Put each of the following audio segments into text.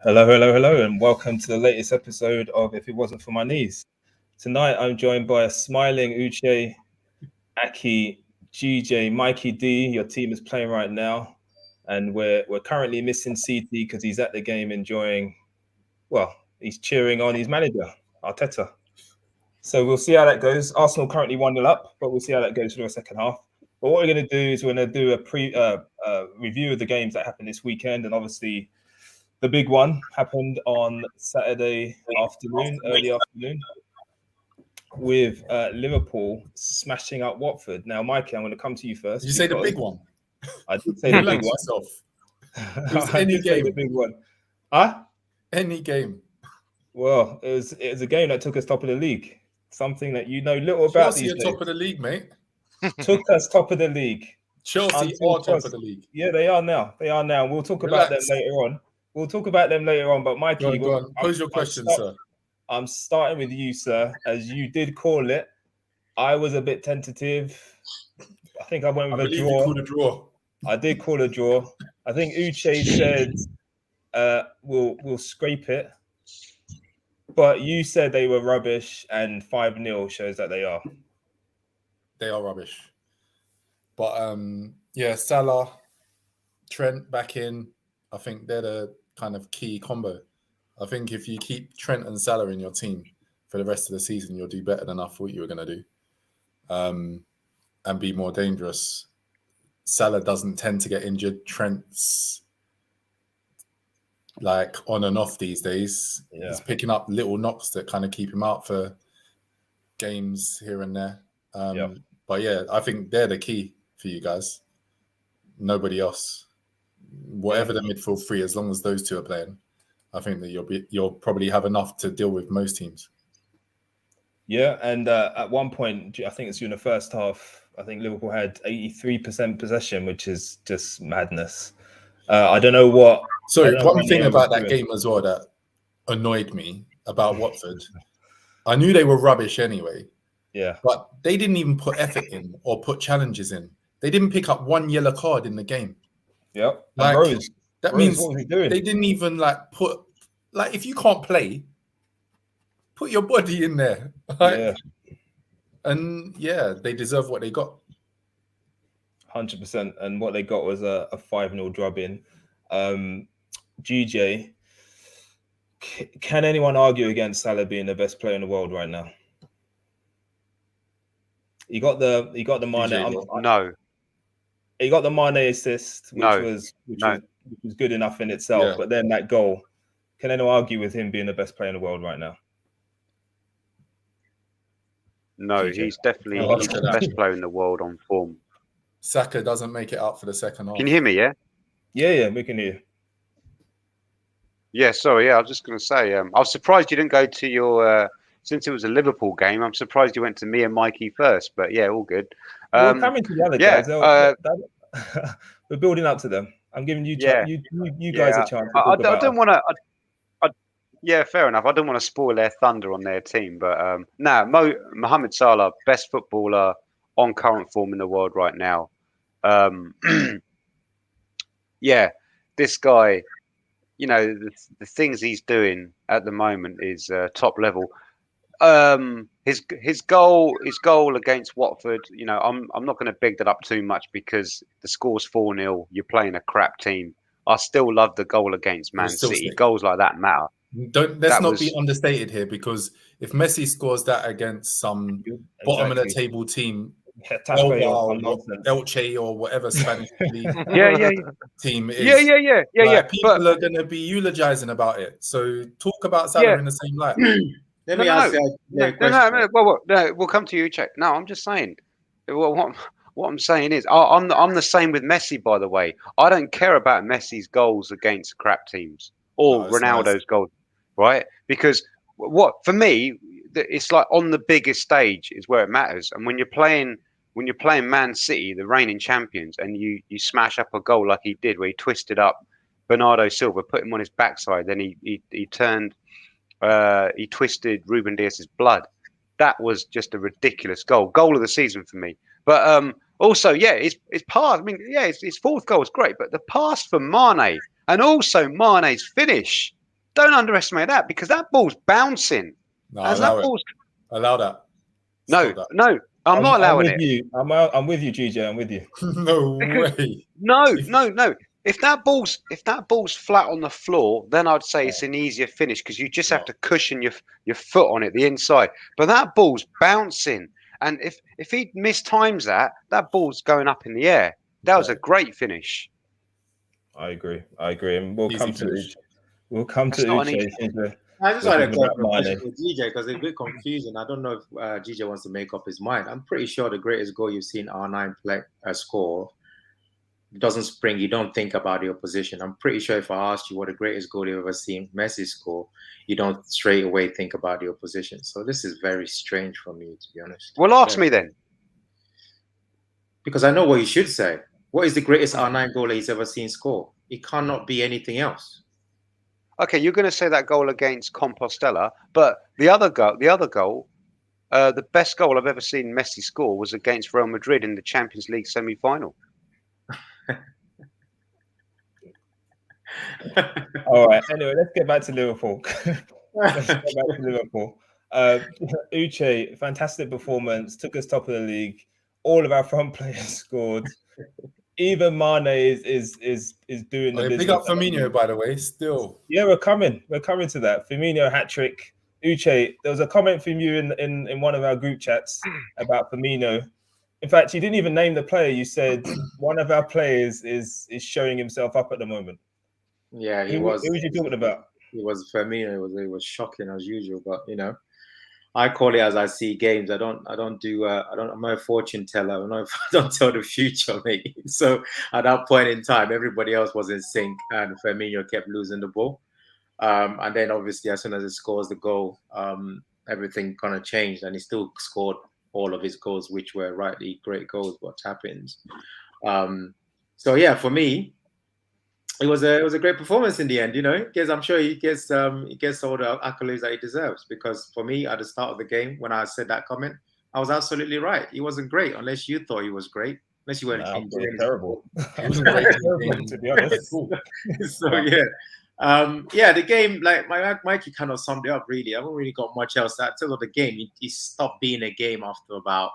Hello, hello, hello, and welcome to the latest episode of If It Wasn't For My Knees. Tonight, I'm joined by a smiling Uche, Aki, GJ, Mikey D. Your team is playing right now, and we're currently missing CT because he's at the game enjoying. Well, he's cheering on his manager, Arteta. So we'll see how that goes. Arsenal currently 1-0 up, but we'll see how that goes for the second half. But what we're going to do is we're going to do a review of the games that happened this weekend, and obviously. The big one happened on Saturday afternoon, early afternoon, with Liverpool smashing up Watford. Now, Mikey, I'm going to come to you first. Did you say the big one? I did say the big one. It was any game. The big one. Huh? Any game. Well, it was a game that took us top of the league. Something that you know little about Chelsea these are days. top of the league, mate. Took us top of the league. Chelsea are top of the league. Yeah, they are now. They are now. We'll talk about them later on. But Mikey, go on. Pose your question, sir. I'm starting with you, sir. As you did call it, I was a bit tentative. I think I went with a draw. You called a draw. I did call a draw. I think Uche said we'll scrape it. But you said they were rubbish, and 5-0 shows that they are. They are rubbish. But Salah, Trent back in. I think they're the kind of key combo. I think if you keep Trent and Salah in your team for the rest of the season, you'll do better than I thought you were going to do, and be more dangerous. Salah doesn't tend to get injured. Trent's like on and off these days. Yeah. He's picking up little knocks that kind of keep him out for games here and there. But yeah, I think they're the key for you guys. Nobody else. Whatever the midfield three, as long as those two are playing, I think that you'll probably have enough to deal with most teams. Yeah, and at one point, I think it's during the first half, I think Liverpool had 83% possession, which is just madness. I don't know what. Sorry, one thing about that game as well that annoyed me about Watford. I knew they were rubbish anyway. Yeah, but they didn't even put effort in or put challenges in. They didn't pick up one yellow card in the game. Yep. Like, Rose, means what was he doing? They didn't even if you can't play, put your body in there. Right? Yeah. And yeah, they deserve what they got. 100%. And what they got was a 5-0 drubbing. GJ, can anyone argue against Salah being the best player in the world right now? He got the Mane. No. He got the Mane assist, which was good enough in itself. Yeah. But then that goal, can anyone argue with him being the best player in the world right now? No, he's definitely the best player in the world on form. Saka doesn't make it out for the second half. Can you hear me? Yeah. Yeah, we can hear you. Yeah, sorry. Yeah, I was just going to say, I was surprised you didn't go to your. Since it was a Liverpool game, I'm surprised you went to me and Mikey first. But yeah, all good. We're coming to the other guys. We're building up to them. I'm giving you you guys a chance. I don't want to. Yeah, fair enough. I don't want to spoil their thunder on their team, but Mohamed Salah, best footballer on current form in the world right now. Yeah, this guy, you know, the things he's doing at the moment is top level. His goal against Watford, you know, I'm not going to big that up too much because the score's 4-0. You're playing a crap team. I still love the goal against Man City. Goals like that matter. Let's not be understated here, because if Messi scores that against some bottom of the table team, Elche or whatever Spanish league team is, people are going to be eulogizing about it. So talk about Salah in the same light. Let me ask you no. We'll come to you, Check. No, I'm just saying. What I'm saying is, I'm the same with Messi. By the way, I don't care about Messi's goals against crap teams or Ronaldo's goals, right? Because for me, it's like on the biggest stage is where it matters. And when you're playing Man City, the reigning champions, and you smash up a goal like he did, where he twisted up Bernardo Silva, put him on his backside, then he turned. He twisted Ruben Dias's blood. That was just a ridiculous goal of the season for me. But also, his pass. I mean, his fourth goal was great, but the pass for Mane and also Mane's finish. Don't underestimate that because that ball's bouncing. No, allow that. No, I'm not allowing it. I'm with you, GJ. I'm with you. No way. No. If that ball's flat on the floor, then I'd say it's an easier finish because you just have to cushion your foot on it, the inside. But that ball's bouncing, and if he mistimes that ball's going up in the air. That was a great finish. I agree, and we'll come to Uche. I just want to go for a question for GJ because there's a bit confusion. I don't know if GJ wants to make up his mind. I'm pretty sure the greatest goal you've seen R9 play score doesn't spring. You don't think about the opposition. I'm pretty sure if I asked you what the greatest goal you've ever seen Messi score, you don't straight away think about the opposition. So this is very strange for me, to be honest. Well, ask me then. Because I know what you should say. What is the greatest R9 goal he's ever seen score? It cannot be anything else. Okay, you're going to say that goal against Compostela, but the other goal, the best goal I've ever seen Messi score was against Real Madrid in the Champions League semi-final. All right. Anyway, let's get back to Liverpool. Uche, fantastic performance. Took us top of the league. All of our front players scored. Even Mane is doing the business. Big up Firmino, by the way. Still, yeah, we're coming to that. Firmino hat trick. Uche, there was a comment from you in one of our group chats about Firmino. In fact, you didn't even name the player. You said one of our players is showing himself up at the moment. Yeah, he was. Who was you talking about? It was Firmino. It was shocking as usual, but I call it as I see games. I'm not a fortune teller. I don't tell the future, mate. So at that point in time, everybody else was in sync, and Firmino kept losing the ball. And then obviously, as soon as he scores the goal, everything kind of changed, and he still scored all of his goals, which were rightly great goals, but tap-ins. So yeah, for me, it was a great performance in the end, because I'm sure he gets all the accolades that he deserves. Because for me, at the start of the game, when I said that comment, I was absolutely right. He wasn't great unless you thought he was great. Unless you weren't terrible. He wasn't great to be honest. So yeah. The game, like Mikey kind of summed it up. Really, I haven't really got much else to tell of the game. It stopped being a game after about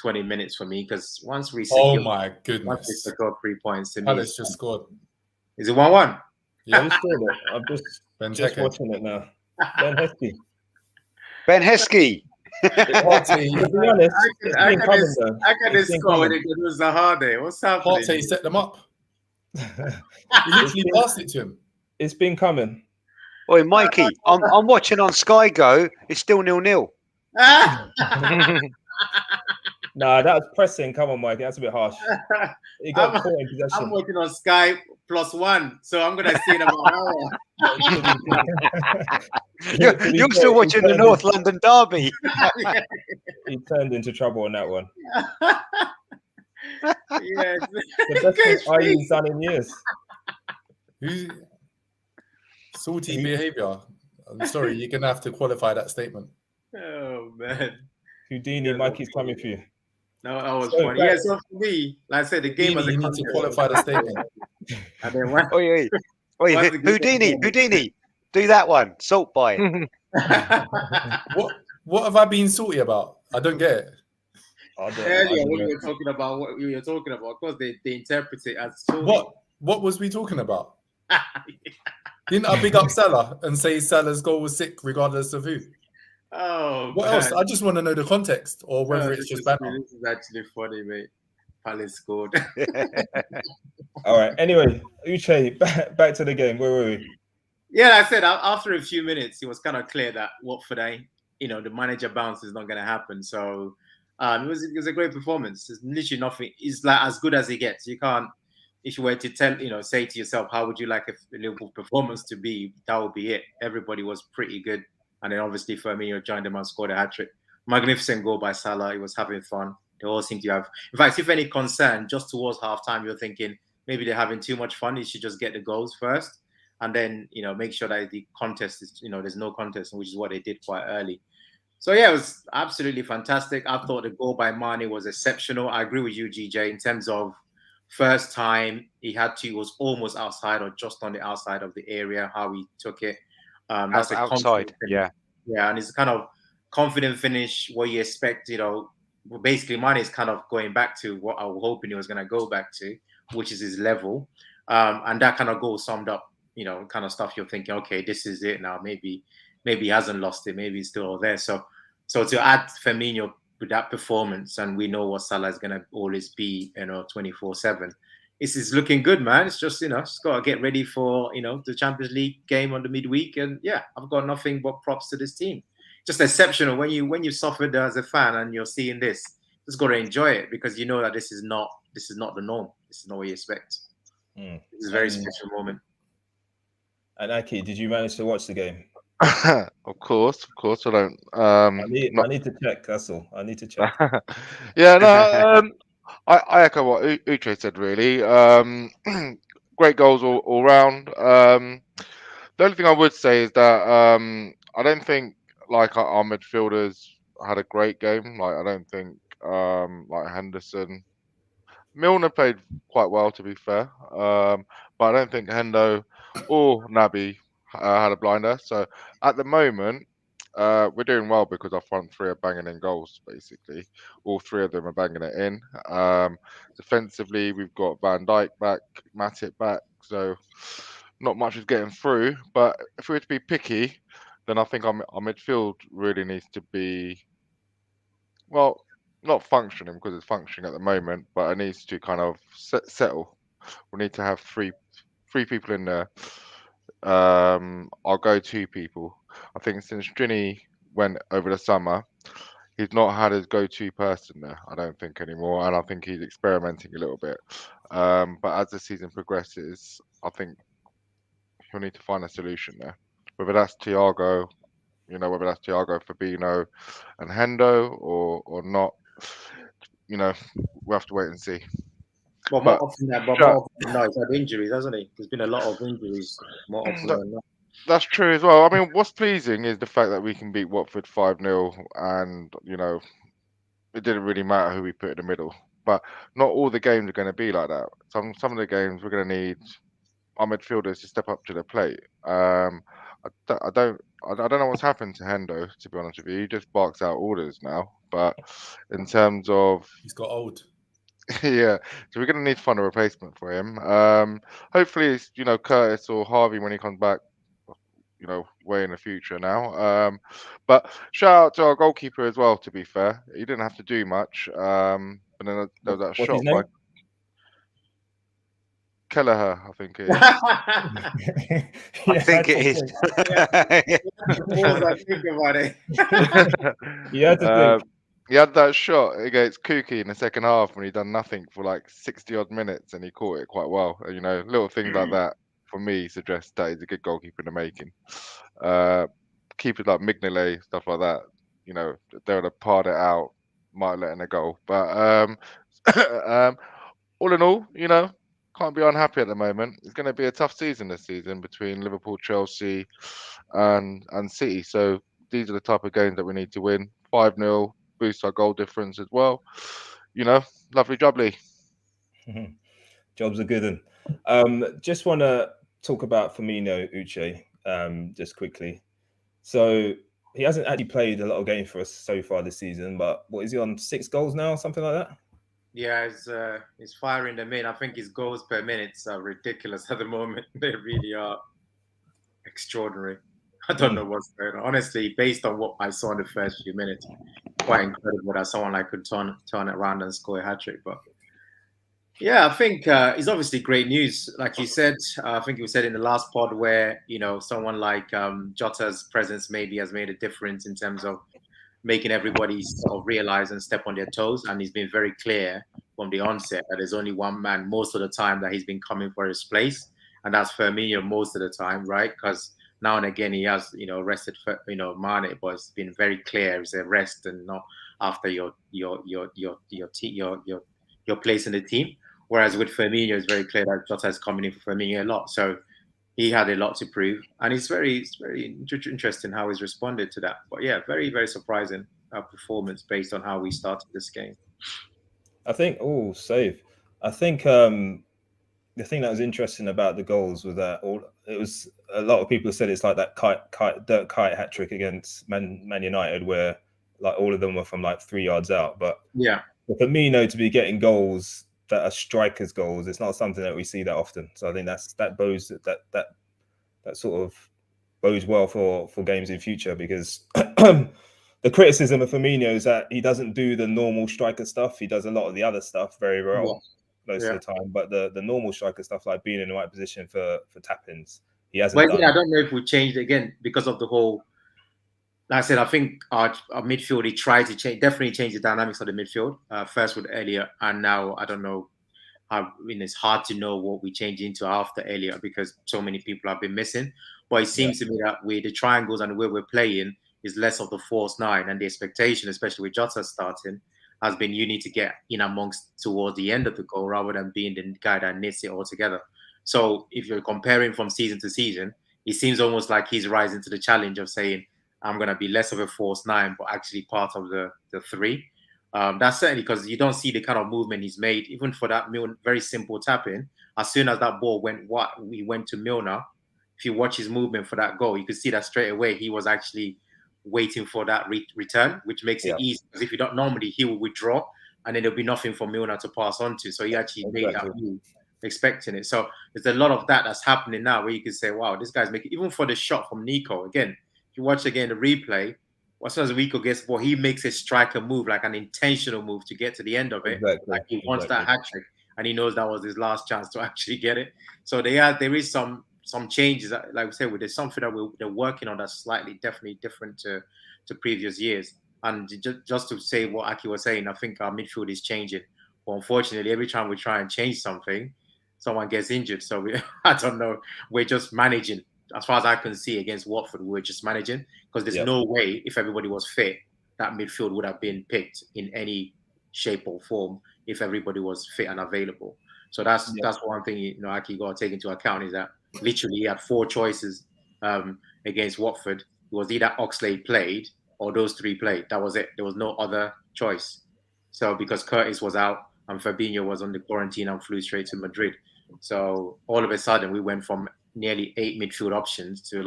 20 minutes for me because once we secured, my goodness, once we secured 3 points to Palace just scored. Is it 1-1? Yeah, we scored it. I'm just watching it now. Ben Heskey. To be honest, I can score when it was Zaha. What's happening? Partey set them up. He literally passed it to him. It's been coming. Oi, Mikey, I'm watching on Sky Go. It's still 0-0. Nah, that was pressing. Come on, Mikey. That's a bit harsh. He got caught in possession. I'm working on Sky +1, so I'm gonna see it about an hour. You're still watching the North London derby. He turned into trouble on that one. Yes, the best thing Ireland's done in years. Salty behaviour. I'm sorry, you're gonna have to qualify that statement. Oh man, Houdini, Mikey's coming for you. No, that was funny. Yeah, so for me, like I said, the game was a you need to qualify the statement. And then when, Houdini, do that one. Salt by. What have I been salty about? I don't get it. Earlier, when we were talking about what we were talking about, of course, they interpret it as salty. What was we talking about? Didn't I big up Salah and say Salah's goal was sick, regardless of who? Oh, what else? I just want to know the context, or whether it's just banter. This is actually funny, mate. Palace scored. All right. Anyway, Uche, back to the game. Where were we? Yeah, like I said, after a few minutes, it was kind of clear that Watford, the manager bounce is not going to happen. So it was a great performance. There's literally nothing. It's like as good as it gets. You can't. If you were to say to yourself, how would you like a Liverpool performance to be? That would be it. Everybody was pretty good. And then obviously Firmino joined them and scored a hat-trick. Magnificent goal by Salah. He was having fun. They all seem to have... In fact, if any concern, just towards half-time, you're thinking maybe they're having too much fun. You should just get the goals first. And then, make sure that the contest is, there's no contest, which is what they did quite early. So, yeah, it was absolutely fantastic. I thought the goal by Mane was exceptional. I agree with you, GJ, in terms of first time he was almost outside or just on the outside of the area, how he took it. That's a outside. Yeah, and it's kind of confident finish. What you expect, basically, mine is kind of going back to what I was hoping he was going to go back to, which is his level, and that kind of goal summed up, kind of stuff you're thinking, okay, this is it now. Maybe he hasn't lost it. Maybe he's still there. So to add Firmino with that performance, and we know what Salah is going to always be, 24/7. It's looking good, man. It's just, just got to get ready for, the Champions League game on the midweek. And yeah, I've got nothing but props to this team. Just exceptional when you suffered as a fan and you're seeing this. Just got to enjoy it because you know that this is not the norm. This is not what you expect. It's a very special moment. And Aki, did you manage to watch the game? Of course, I don't. I need to check. That's all. I need to check. Yeah, no. I echo what Uche said. Really, great goals all round. The only thing I would say is that I don't think like our midfielders had a great game. Like I don't think like Henderson, Milner played quite well to be fair. But I don't think Hendo or Naby had a blinder. So at the moment, we're doing well because our front three are banging in goals, basically. All three of them are banging it in. Defensively, we've got Van Dijk back, Matip back, so not much is getting through. But if we were to be picky, then I think our midfield really needs to be, well, not functioning because it's functioning at the moment, but it needs to kind of settle. We need to have three people in there. Our go-to people. I think since Drini went over the summer, he's not had his go-to person there. I don't think anymore, and I think he's experimenting a little bit. But as the season progresses, I think he'll need to find a solution there. Whether that's Thiago, Fabinho, and Hendo, or not, we'll have to wait and see. Well, more often than not, he's had injuries, hasn't he? There's been a lot of injuries more often than not. That's true as well. I mean, what's pleasing is the fact that we can beat Watford 5-0 and, it didn't really matter who we put in the middle. But not all the games are going to be like that. Some of the games we're going to need our midfielders to step up to the plate. I don't know what's happened to Hendo, to be honest with you. He just barks out orders now. But in terms of... He's got old. Yeah, so we're going to need to find a replacement for him. Hopefully it's, Curtis or Harvey when he comes back, way in the future now. But shout out to our goalkeeper as well, to be fair. He didn't have to do much. But then there was that shot by Kelleher, I think it is. I think it is. He had that shot against Kuki in the second half when he done nothing for like 60 odd minutes and he caught it quite well. Little things like that for me suggest that he's a good goalkeeper in the making. Keepers like Mignolet, stuff like that, they would have parred it out, might have let in a goal. But all in all, can't be unhappy at the moment. It's going to be a tough season this season between Liverpool, Chelsea, and City. So these are the type of games that we need to win. 5-0, boost our goal difference as well. Lovely jubbly. Jobs are good. Just want to talk about Firmino, Uche, just quickly. So he hasn't actually played a lot of games for us so far this season, but what is he on? 6 goals now, something like that? Yeah, he's firing them in. I think his goals per minute are ridiculous at the moment. They really are extraordinary. I don't know what's going on. Honestly, based on what I saw in the first few minutes, quite incredible that someone like could turn it around and score a hat-trick. But yeah, I think it's obviously great news. Like you said, I think you said in the last pod where, someone like Jota's presence maybe has made a difference in terms of making everybody sort of realize and step on their toes. And he's been very clear from the onset that there's only one man most of the time that he's been coming for his place. And that's Firmino most of the time, right? Because now and again he has, rested for, Mane, but it's been very clear it's a rest and not after your place in the team. Whereas with Firmino, it's very clear that Jota is coming in for Firmino a lot. So he had a lot to prove. And it's very interesting how he's responded to that. But yeah, very, very surprising performance based on how we started this game. I think, I think the thing that was interesting about the goals was that a lot of people said it's like that dirt kite hat trick against Man United, where like all of them were from like 3 yards out. But for Firmino to be getting goals that are strikers' goals, it's not something that we see that often. So I think that sort of bodes well for games in future, because the criticism of Firmino is that he doesn't do the normal striker stuff. He does a lot of the other stuff very well most of the time, but the normal striker stuff, like being in the right position for tap-ins, he hasn't done. I don't know if we changed again because of the whole. Like I said, I think our midfield, he tried to definitely change the dynamics of the midfield. First with Elliott, and now I don't know. It's hard to know what we change into after Elliott because so many people have been missing. But it seems to me that with the triangles and the way we're playing is less of the false nine, and the expectation, especially with Jota starting, has been you need to get in amongst towards the end of the goal rather than being the guy that knits it all together. So if you're comparing from season to season, it seems almost like he's rising to the challenge of saying, I'm going to be less of a false nine, but actually part of the three. That's certainly because you don't see the kind of movement he's made, even for that very simple tap-in. As soon as that ball we went to Milner, if you watch his movement for that goal, you could see that straight away he was actually waiting for that return, which makes it easy. Because if you don't, normally he will withdraw and then there'll be nothing for Milner to pass on to. So he actually made that move, expecting it. So there's a lot of that's happening now where you can say, wow, this guy's making, even for the shot from Nico, again, if you watch again the replay, as soon as Nico gets the ball, he makes a striker move, like an intentional move to get to the end of it. Like he wants that hat trick and he knows that was his last chance to actually get it. So there is some changes, like we said, there's something that they're working on that's definitely different to previous years. And just to say what Aki was saying, I think our midfield is changing. But unfortunately, every time we try and change something, someone gets injured. So I don't know. We're just managing. As far as I can see against Watford, we're just managing because there's no way, if everybody was fit, that midfield would have been picked in any shape or form if everybody was fit and available. So that's one thing Aki got to take into account, is that literally he had 4 choices against Watford. It was either Oxlade played or those 3 played. That was it. There was no other choice. So because Curtis was out and Fabinho was on the quarantine and flew straight to Madrid. So all of a sudden we went from nearly 8 midfield options to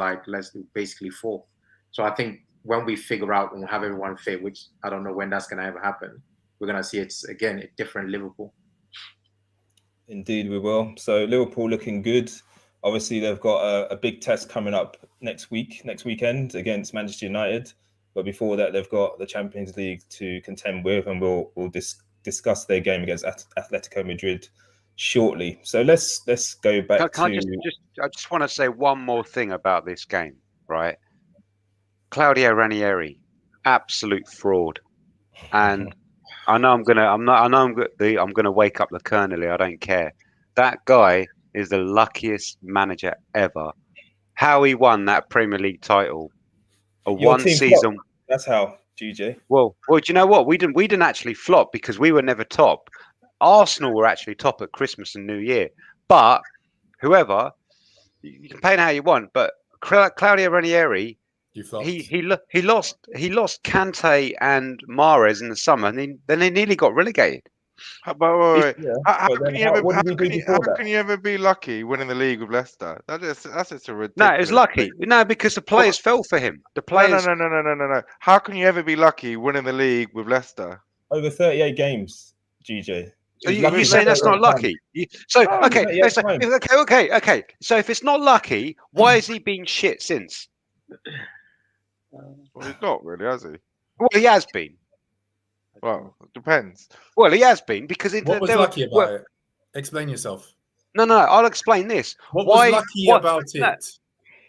basically 4. So I think when we figure out and we'll have everyone fit, which I don't know when that's going to ever happen, we're going to see it's again a different Liverpool. Indeed, we will. So Liverpool looking good. Obviously, they've got a big test coming up next weekend against Manchester United. But before that, they've got the Champions League to contend with, and we'll discuss their game against Atletico Madrid shortly. So let's go back I just want to say one more thing about this game, right? Claudio Ranieri, absolute fraud, and I know I'm gonna wake up the Colonel. I don't care. That guy is the luckiest manager ever. How he won that Premier League title, one season. Flop. That's how, GJ. Well, do you know what? We didn't actually flop because we were never top. Arsenal were actually top at Christmas and New Year. But whoever, you can paint how you want, but Claudio Ranieri, he lost Kante and Mahrez in the summer, and then they nearly got relegated. How can you ever be lucky winning the league with Leicester? That's just a ridiculous. No, it was lucky. No, because the players fell for him. The players. No. How can you ever be lucky winning the league with Leicester? Over 38 games, GJ. So you saying that's not lucky? Okay. So if it's not lucky, why has he been shit since? Well, he's not really, has he? Well, he has been. Well, it depends. Well, he has been because what was lucky about it? Explain yourself. No. I'll explain this. What was lucky about it?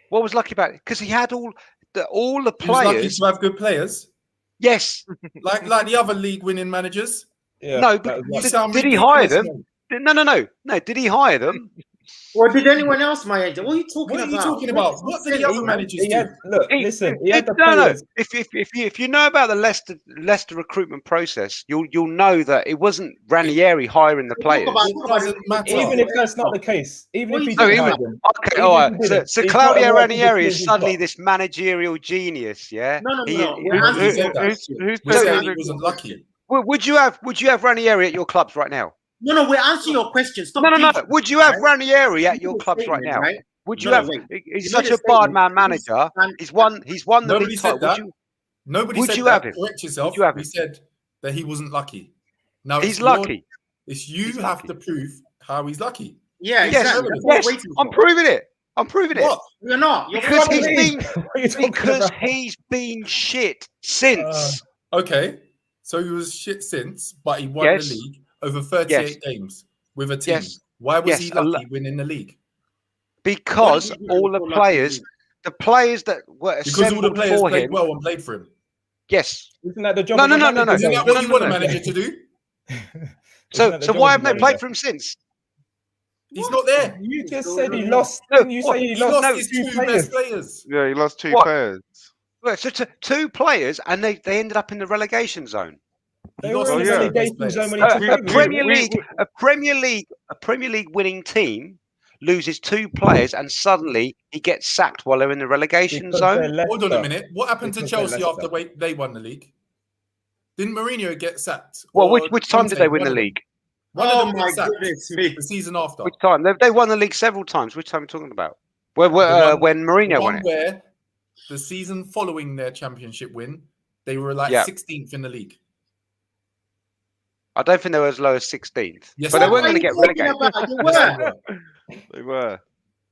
What was lucky about it? Because he had all the players. He was lucky to have good players. Yes. like the other league-winning managers. Yeah, no, but did he hire them? No. Did he hire them? Or did anyone else, my agent? What are you talking about? What did the other managers do? Look, listen. He had the players. If you know about the Leicester recruitment process, you'll know that it wasn't Ranieri hiring the players. Even if that's not the case, even if he didn't hire them. Okay, all right. So Claudio Ranieri is suddenly this managerial genius, yeah? No. Who said he wasn't lucky? Would you have Ranieri at your clubs right now? No, we're answering your question. Stop. No. Would you have Ranieri at your clubs right now? Right? Would you have? Wait. He's such a bad man manager. He's won the league title. Nobody would said you that. have him? Correct yourself. We said that he wasn't lucky. Now he's lucky. It's you have to prove how he's lucky. Yeah, exactly. Yes, I'm proving it. What? You're not. Because he's been shit since. Okay. So he was shit since, but he won the league over 38 games with a team. Why was he lucky winning the league? Because all the players that were assembled all the players for played him well and played for him. Yes. Isn't that the job? No. Isn't that what you want a manager to do? So why haven't they played for him since? He's not there. You just said he lost. Didn't you say he lost his two best players? Yeah, he lost two players. So two players, and they ended up in the relegation zone. They were in the relegation zone when he took a Premier League winning team loses two players, and suddenly he gets sacked while they're in the relegation zone. Hold on a minute. What happened to Chelsea after they won the league? Didn't Mourinho get sacked? Well, which time did they win the league? One of them got sacked the season after. Which time? They won the league several times. Which time are you talking about? When Mourinho won it? Where the season following their championship win, they were like 16th in the league. I don't think they were as low as 16th. Yes, but they weren't going to get relegated. They were.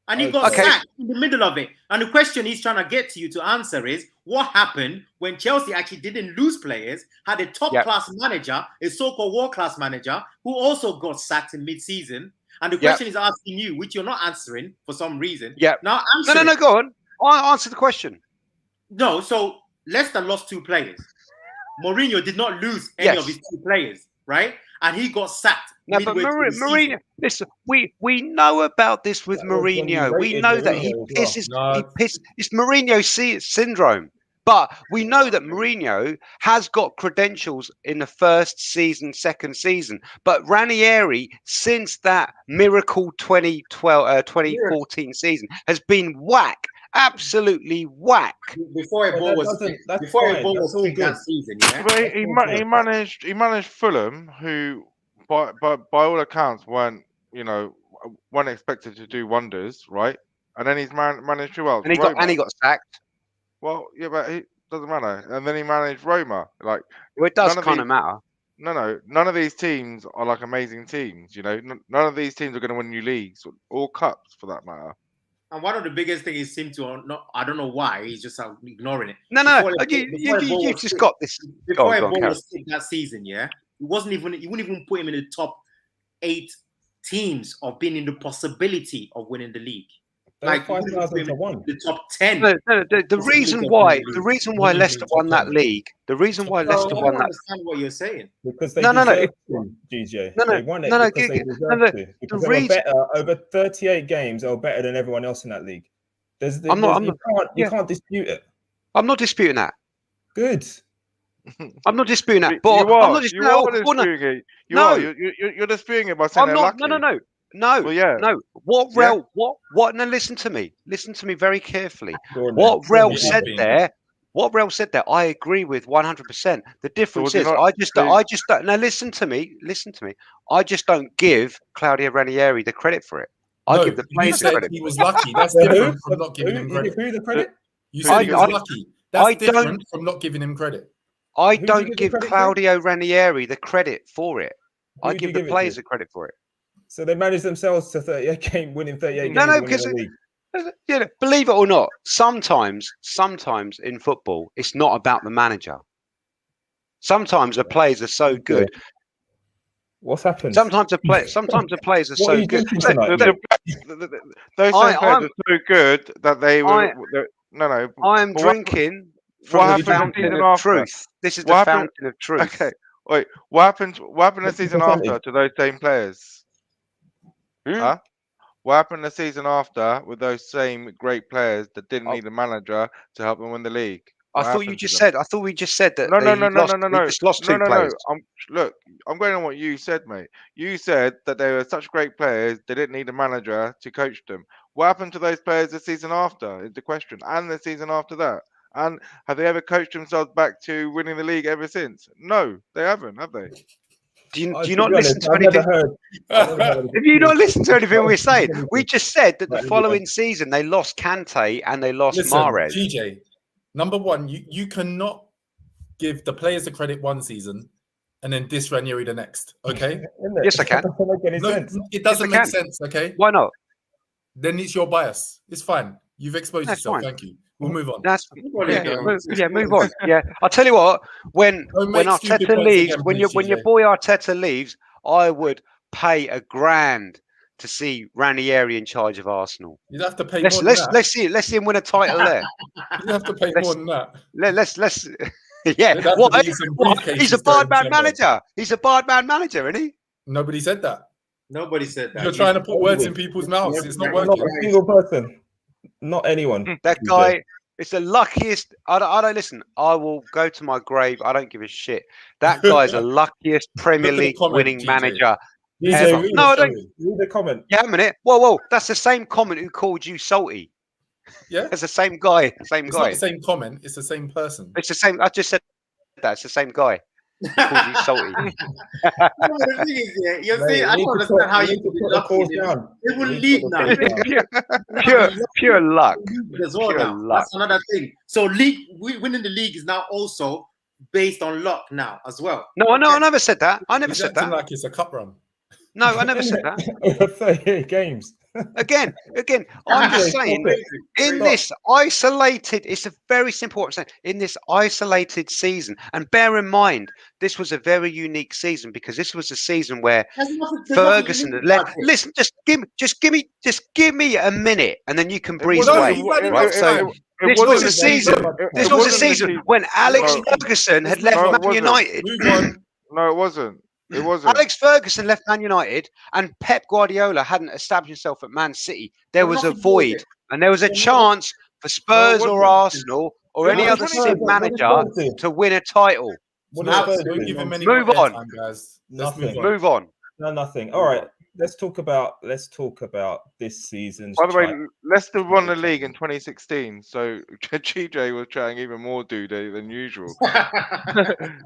And he got sacked in the middle of it. And the question he's trying to get to you to answer is, what happened when Chelsea actually didn't lose players, had a top-class manager, a so-called world-class manager, who also got sacked in mid-season? And the question is asking you, which you're not answering for some reason. Yeah. Now answer No, go on. I'll answer the question. No, so Leicester lost two players. Mourinho did not lose any of his two players, right? And he got sacked. No, but Mourinho, listen, we know about this with Mourinho. We know that he pisses. It's Mourinho syndrome. But we know that Mourinho has got credentials in the first season, second season. But Ranieri, since that miracle 2014 season, has been whack. Absolutely whack. Before a ball was kicked that season, yeah. He managed Fulham, who by all accounts weren't expected to do wonders, right? And then he's managed who else? And he got sacked. Well, yeah, but it doesn't matter. And then he managed Roma. Well, it does kind of matter. No, none of these teams are like amazing teams. None of these teams are going to win new leagues or cups for that matter. And one of the biggest things he seemed to I don't know why he's just ignoring it. No. You just got this. Before a ball was kicked that season, yeah, he wouldn't even put him in the top 8 teams of being in the possibility of winning the league. Like 5,000 to 1. The top 10. The reason why Leicester won that league. The reason why Leicester won that. I understand what you're saying. Because they deserved to, GJ. They won it because they deserved to. Because they were better over 38 games. They were better than everyone else in that league. You can't dispute it. I'm not disputing that. Good. I'm not disputing that. But I'm not disputing it. You're disputing it by saying they're lucky. No. Well, yeah. No. What now listen to me. Listen to me very carefully. What Rel said there, I agree with 100%. The difference is I just don't now listen to me. I just don't give Claudio Ranieri the credit for it. I give the players the credit. He was lucky. That's different from not giving him credit. Who the credit? You said he was lucky. That's different from not giving him credit. I don't give Claudio Ranieri the credit for it. I give the players the credit for it. So they managed themselves to 38 games, winning 38 games. No, because believe it or not, sometimes in football, it's not about the manager. Sometimes the players are so good. What's happened? Sometimes the players are so good. Those players are so good that they were. I am drinking from the fountain of truth. This is the fountain of truth. Okay, wait. What happened the season after to those same players? Huh? What happened the season after with those same great players that didn't need a manager to help them win the league? I thought we just said that. No. Just lost two players. Look, I'm going on what you said, mate. You said that they were such great players they didn't need a manager to coach them. What happened to those players the season after? Is the question, and the season after that. And have they ever coached themselves back to winning the league ever since? No, they haven't, have they? Do you not listen to anything? Have you not listened to anything we're saying? We just said that the following season they lost Kante and they lost Mahrez. GJ, number one, you cannot give the players the credit one season and then diss Ranieri the next. Okay? Yes, I can. It doesn't make sense. Okay? Why not? Then it's your bias. It's fine. You've exposed yourself. Fine. Thank you. We'll move on. Move on. Yeah, I'll tell you what. When Arteta leaves, when your boy Arteta leaves, I would pay $1,000 to see Ranieri in charge of Arsenal. You'd have to pay more than that. Let's see him win a title there. You'd have to pay more than that. Let's. Yeah. What? He's a barred man manager. He's a barred man manager, isn't he? Nobody said that. Nobody said that. You're trying to put words in people's mouths. It's not working. Not a single person. Not anyone. That guy. It's the luckiest. I don't listen. I will go to my grave. I don't give a shit. That guy's the luckiest Premier League winning manager. ever. No, I don't. Read the comment. Yeah, a minute. Whoa. That's the same comment who called you salty. Yeah, it's the same guy. It's not the same comment. It's the same person. It's the same. I just said that. It's the same guy. He calls you salty. The thing is, you're saying I don't understand how you could be lucky. They will lead now. Pure luck. As well now. That's another thing. So winning the league is now also based on luck now as well. No, I never said that. I never said that. Like it's a cup run. No, I never said that. 38 games. Again, I'm just saying, in this isolated, it's a very simple what I'm saying, in this isolated season, and bear in mind, this was a very unique season because this was a season where Ferguson had left. Listen, just give me a minute, and then you can breeze away. Right? So this was a season. This was a season when Alex Ferguson had left Man United. No, it wasn't. It wasn't. Alex Ferguson left Man United and Pep Guardiola hadn't established himself at Man City. There was a void and there was a chance for Spurs or Arsenal or any other manager to win a title. Move on. Move on. No, nothing. All right. Let's talk about this season's. By the way, Leicester won the league in 2016, so GJ was trying even more doo-doo than usual.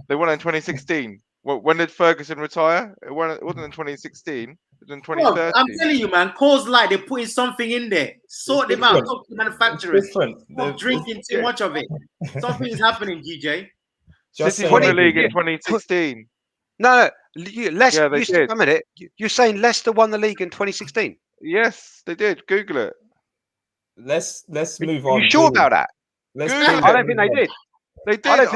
They won in 2016. Well, when did Ferguson retire? It wasn't in 2016. It was in 2013. Well, I'm telling you, man. Cause Light, they're putting something in there. Sort them out. Talk to manufacturers. Stop drinking too much of it. Something is happening, GJ. City won the league in 2016. No, Leicester. Yeah, a minute. You're saying Leicester won the league in 2016? Yes, they did. Google it. Let's move on. You sure about that? I don't think they did. They did. I've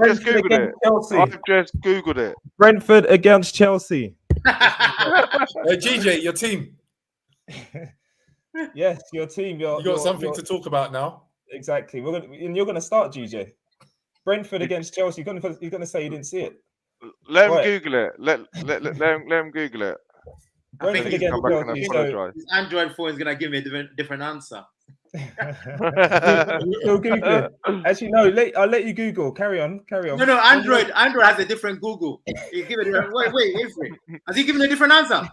just Googled it. I've just Googled it. Brentford against Chelsea. GJ, your team. Yes, your team. You got something to talk about now. Exactly. You're going to start, GJ. Brentford against Chelsea. You're going to say you didn't see it. Let him Google it. Let him Google it. I think his Android phone is going to give me a different answer. Still Google. Actually, no. I'll let you Google. Carry on. No. Android has a different Google. You give it. Wait. Has he given a different answer?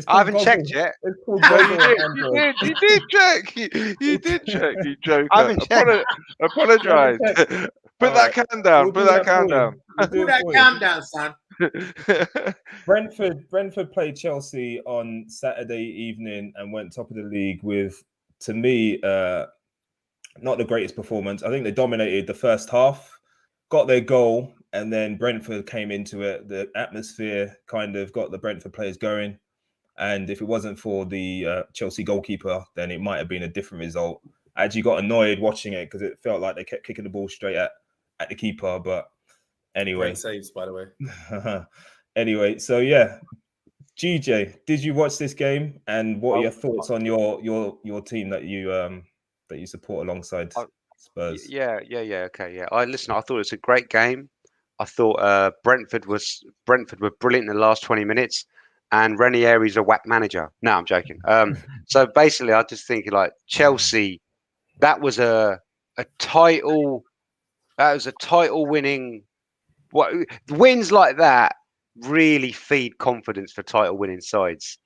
I haven't checked yet. You did check. You did check. You joker. I haven't checked. Apologize. Put that can down. Put that can down. Put that can down, son. Brentford played Chelsea on Saturday evening and went top of the league with, to me, not the greatest performance. I think they dominated the first half, got their goal, and then Brentford came into it. The atmosphere kind of got the Brentford players going. And if it wasn't for the Chelsea goalkeeper, then it might have been a different result. I actually got annoyed watching it because it felt like they kept kicking the ball straight at the keeper. But anyway. Great saves, by the way. Anyway, so yeah. GJ, did you watch this game? And what are your thoughts on your team that you support alongside Spurs? Yeah. Okay, yeah. I thought it was a great game. I thought Brentford were brilliant in the last 20 minutes. And Ranieri's a whack manager. No, I'm joking. So basically, I just think like Chelsea, that was a title. That was a title winning. Wins like that really feed confidence for title winning sides.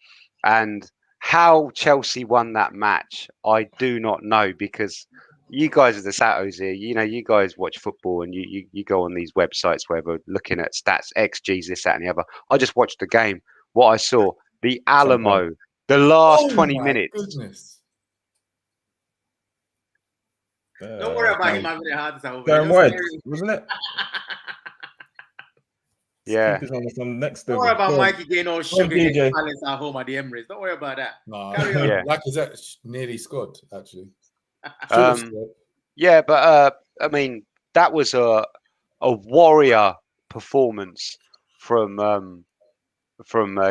And how Chelsea won that match, I do not know, because you guys are the Satos here. You know, you guys watch football and you go on these websites where we're looking at stats, XGs, this, that, and the other. I just watched the game. What I saw, the Alamo, the last 20 minutes. Goodness. Don't worry about him having a heart attack. Going wide, wasn't it? Yeah. Next Don't worry about Mikey getting all sugar against Palace at home at the Emirates. Don't worry about that. No, Lacazette nearly scored, actually. Yeah, but I mean, that was a warrior performance from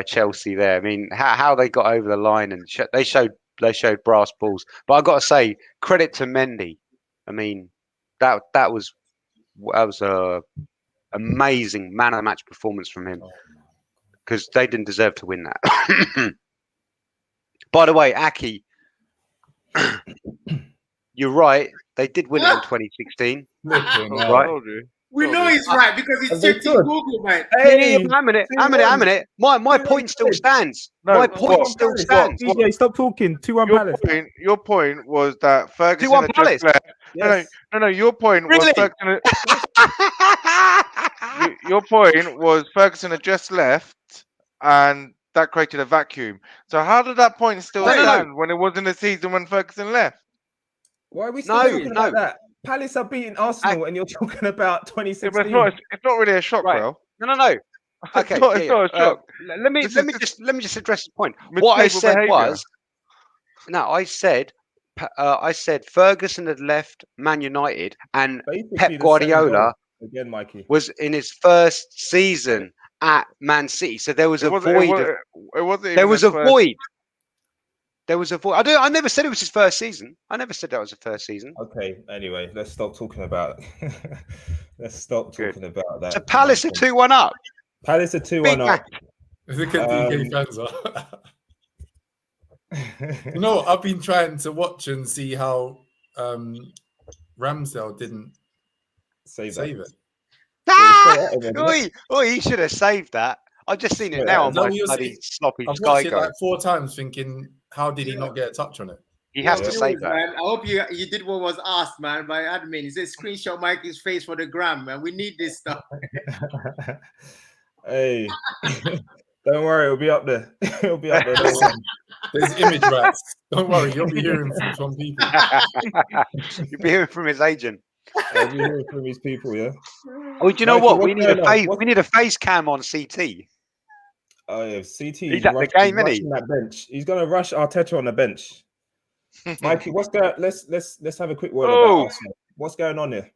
Chelsea there. I mean, how they got over the line and they showed brass balls. But I got to say, credit to Mendy. I mean, that was a amazing man of the match performance from him, because they didn't deserve to win that. By the way, Aki, you're right. They did win it in 2016. Right? We know he's right because he's checking Google, mate. Hey, a minute. My point still stands. My point still stands. DJ, stop talking. 2-1 Palace. Your point was that Ferguson had just left. Yes. No. Your point was Ferguson. Your point was Ferguson had just left, and that created a vacuum. So how did that point still stand when it wasn't a season when Ferguson left? Why are we still talking about that? Palace are beating Arsenal, and you're talking about 2016. Yeah, but it's not really a shock, bro. No. Okay, it's not a shock. Let me just address the point. What I said was, I said Ferguson had left Man United, and Pep Guardiola again, Mikey, was in his first season at Man City. So there was a void. There was a void. I never said it was his first season. I never said that was the first season. Okay. Anyway, let's stop talking about. That. So Palace are 2-1 up. Palace are 2-1 up. Look at DK fans are. You know, I've been trying to watch and see how Ramsdale didn't save it. He should have saved that. I've just seen it now on my bloody sloppy I've Sky watched it Go. like 4 times, thinking, how did he not get a touch on it? He has to save that. Man. I hope you did what was asked, man, by admin. He said, "Screenshot Mikey's face for the gram, man. We need this stuff." Hey, don't worry, it'll be up there. It'll be up there. There's image rights. Don't worry, you'll be hearing from people. You'll be hearing from his agent. I'll be hearing from his people, yeah. Oh, do you know what? We need a face cam on CT. Oh yeah, CT. He's at the game, isn't he? That bench. He's gonna rush Arteta on the bench. Mikey, what's going? Let's have a quick word about Arsenal. What's going on here?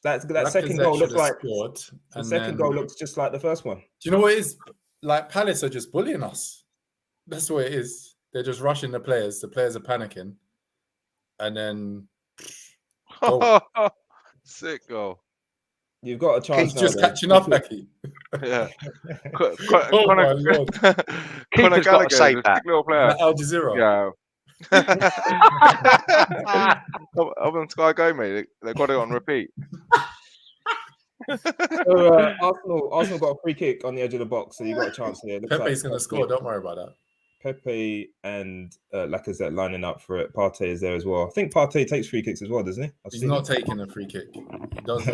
That second goal looks like the second goal looks just like the first one. Do you know what it is? Like Palace are just bullying us. That's what it is. They're just rushing the players. The players are panicking, and then sick goal. You've got a chance. He's just catching up, Becky. Yeah. My Lord. Keeper's got to save that. Little player. Al Jazeera. Yeah. I'm on Sky Go, mate. They got it on repeat. So, Arsenal got a free kick on the edge of the box, so you got a chance here. Pepe's going to score. Don't worry about that. Pepe and Lacazette lining up for it. Partey is there as well. I think Partey takes free kicks as well, doesn't he? He's not taking a free kick.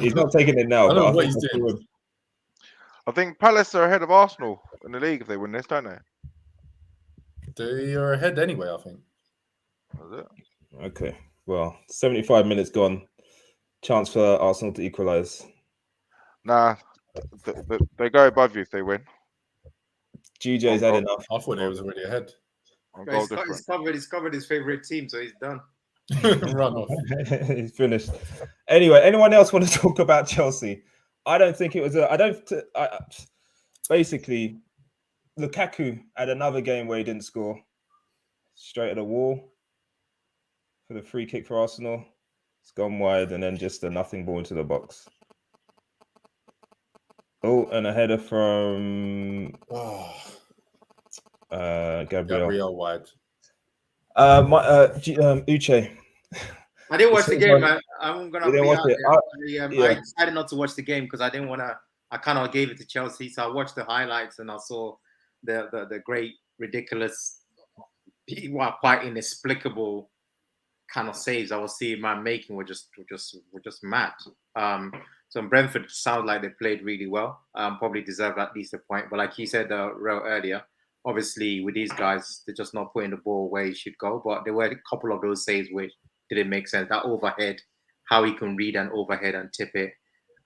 He's not taking it now. I don't know what he's doing. I think Palace are ahead of Arsenal in the league if they win this, don't they? They're ahead anyway, I think. Is it? Okay. Well, 75 minutes gone. Chance for Arsenal to equalise. Nah, they go above you if they win. GJ's had enough. I thought he was already ahead. He's covered his favourite team, so he's done. Run off. He's finished. Anyway, anyone else want to talk about Chelsea? I don't think it was basically, Lukaku had another game where he didn't score. Straight at the wall for the free kick for Arsenal. It's gone wide and then just a nothing ball into the box. Oh, and a header from Gabriel wide. Uche. I didn't watch the game, man. I'm gonna be out there. I decided not to watch the game because I didn't want to. I kind of gave it to Chelsea, so I watched the highlights and I saw the great, ridiculous, quite inexplicable kind of saves I was seeing man making were just mad. So in Brentford, sounds like they played really well. Probably deserve at least a point. But like you said earlier, obviously with these guys, they're just not putting the ball where it should go. But there were a couple of those saves which didn't make sense. That overhead, how he can read an overhead and tip it,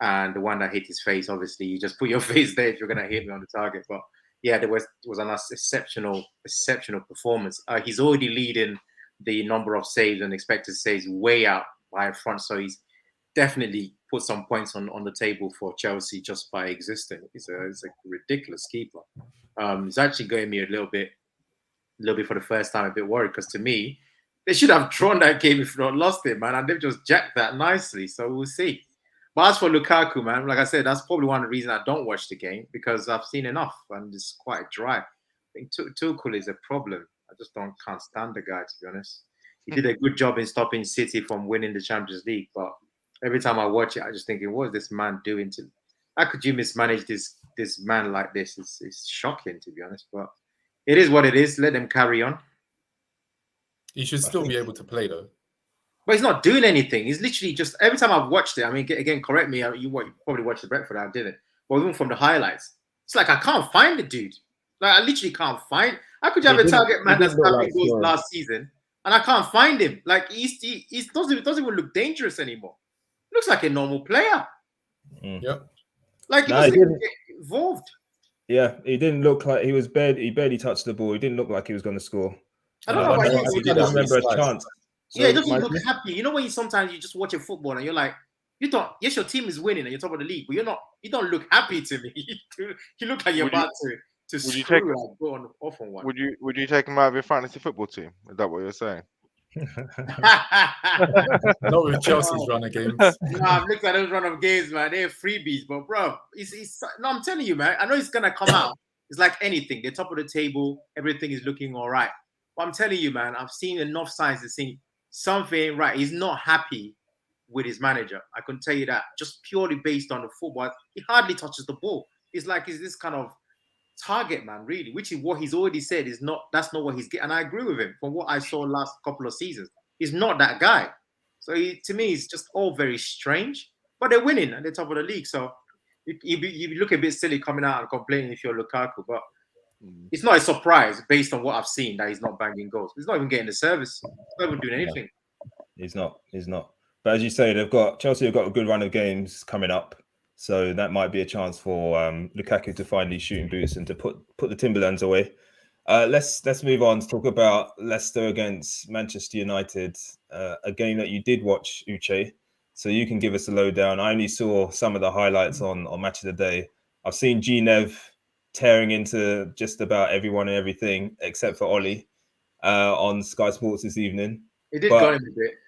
and the one that hit his face. Obviously, you just put your face there if you're gonna hit me on the target. But yeah, it was an exceptional performance. He's already leading the number of saves and expected saves way out by front. So he's definitely put some points on the table for Chelsea just by existing. He's a ridiculous keeper. It's actually going me a little bit for the first time a bit worried, because to me, they should have drawn that game if not lost it, man. And they've just jacked that nicely. So we'll see. But as for Lukaku, man, like I said, that's probably one of the reasons I don't watch the game, because I've seen enough and it's quite dry. I think Tuchel is a problem. I just can't stand the guy, to be honest. He did a good job in stopping City from winning the Champions League, but every time I watch it, I just thinking, what is this man doing to? How could you mismanage this man like this? It's shocking, to be honest. But it is what it is. Let them carry on. He should still be able to play, though. But he's not doing anything. He's literally just, every time I've watched it, I mean, again, correct me, you probably watched the Brentford, I didn't. But even from the highlights, it's like I can't find the dude. Like I literally can't find. How could you have a target man that's having goals last season and I can't find him? Like he doesn't even look dangerous anymore. Looks like a normal player. Yep. Like he doesn't even get involved. Yeah, he didn't look like he barely touched the ball. He didn't look like he was going to score. I don't know why he didn't remember a chance. So yeah, he doesn't look happy. You know when sometimes you just watch a football and you're like, yes, your team is winning and you're top of the league, but you don't look happy to me. You look like you're about to screw go on off on one. Would you take him out of your fantasy football team? Is that what you're saying? Not with Chelsea's run of games. No, I've looked at those run of games, man. They're freebies, but bro, no, I'm telling you, man. I know it's gonna come out. It's like anything. They're top of the table. Everything is looking all right. But I'm telling you, man, I've seen enough signs to see something right. He's not happy with his manager. I can tell you that, just purely based on the football. He hardly touches the ball. It's like he's this kind of target man, really, which is what he's already said that's not what he's getting. And I agree with him from what I saw last couple of seasons. He's not that guy. So to me, it's just all very strange. But they're winning at the top of the league. So you look a bit silly coming out and complaining if you're Lukaku, but it's not a surprise based on what I've seen that he's not banging goals. He's not even getting the service. He's not even doing anything. He's not. But as you say, Chelsea have got a good run of games coming up. So that might be a chance for Lukaku to find these shooting boots and to put the Timberlands away. Let's move on to talk about Leicester against Manchester United, a game that you did watch, Uche. So you can give us a lowdown. I only saw some of the highlights on Match of the Day. I've seen G-Nev tearing into just about everyone and everything except for Ollie on Sky Sports this evening. It did go in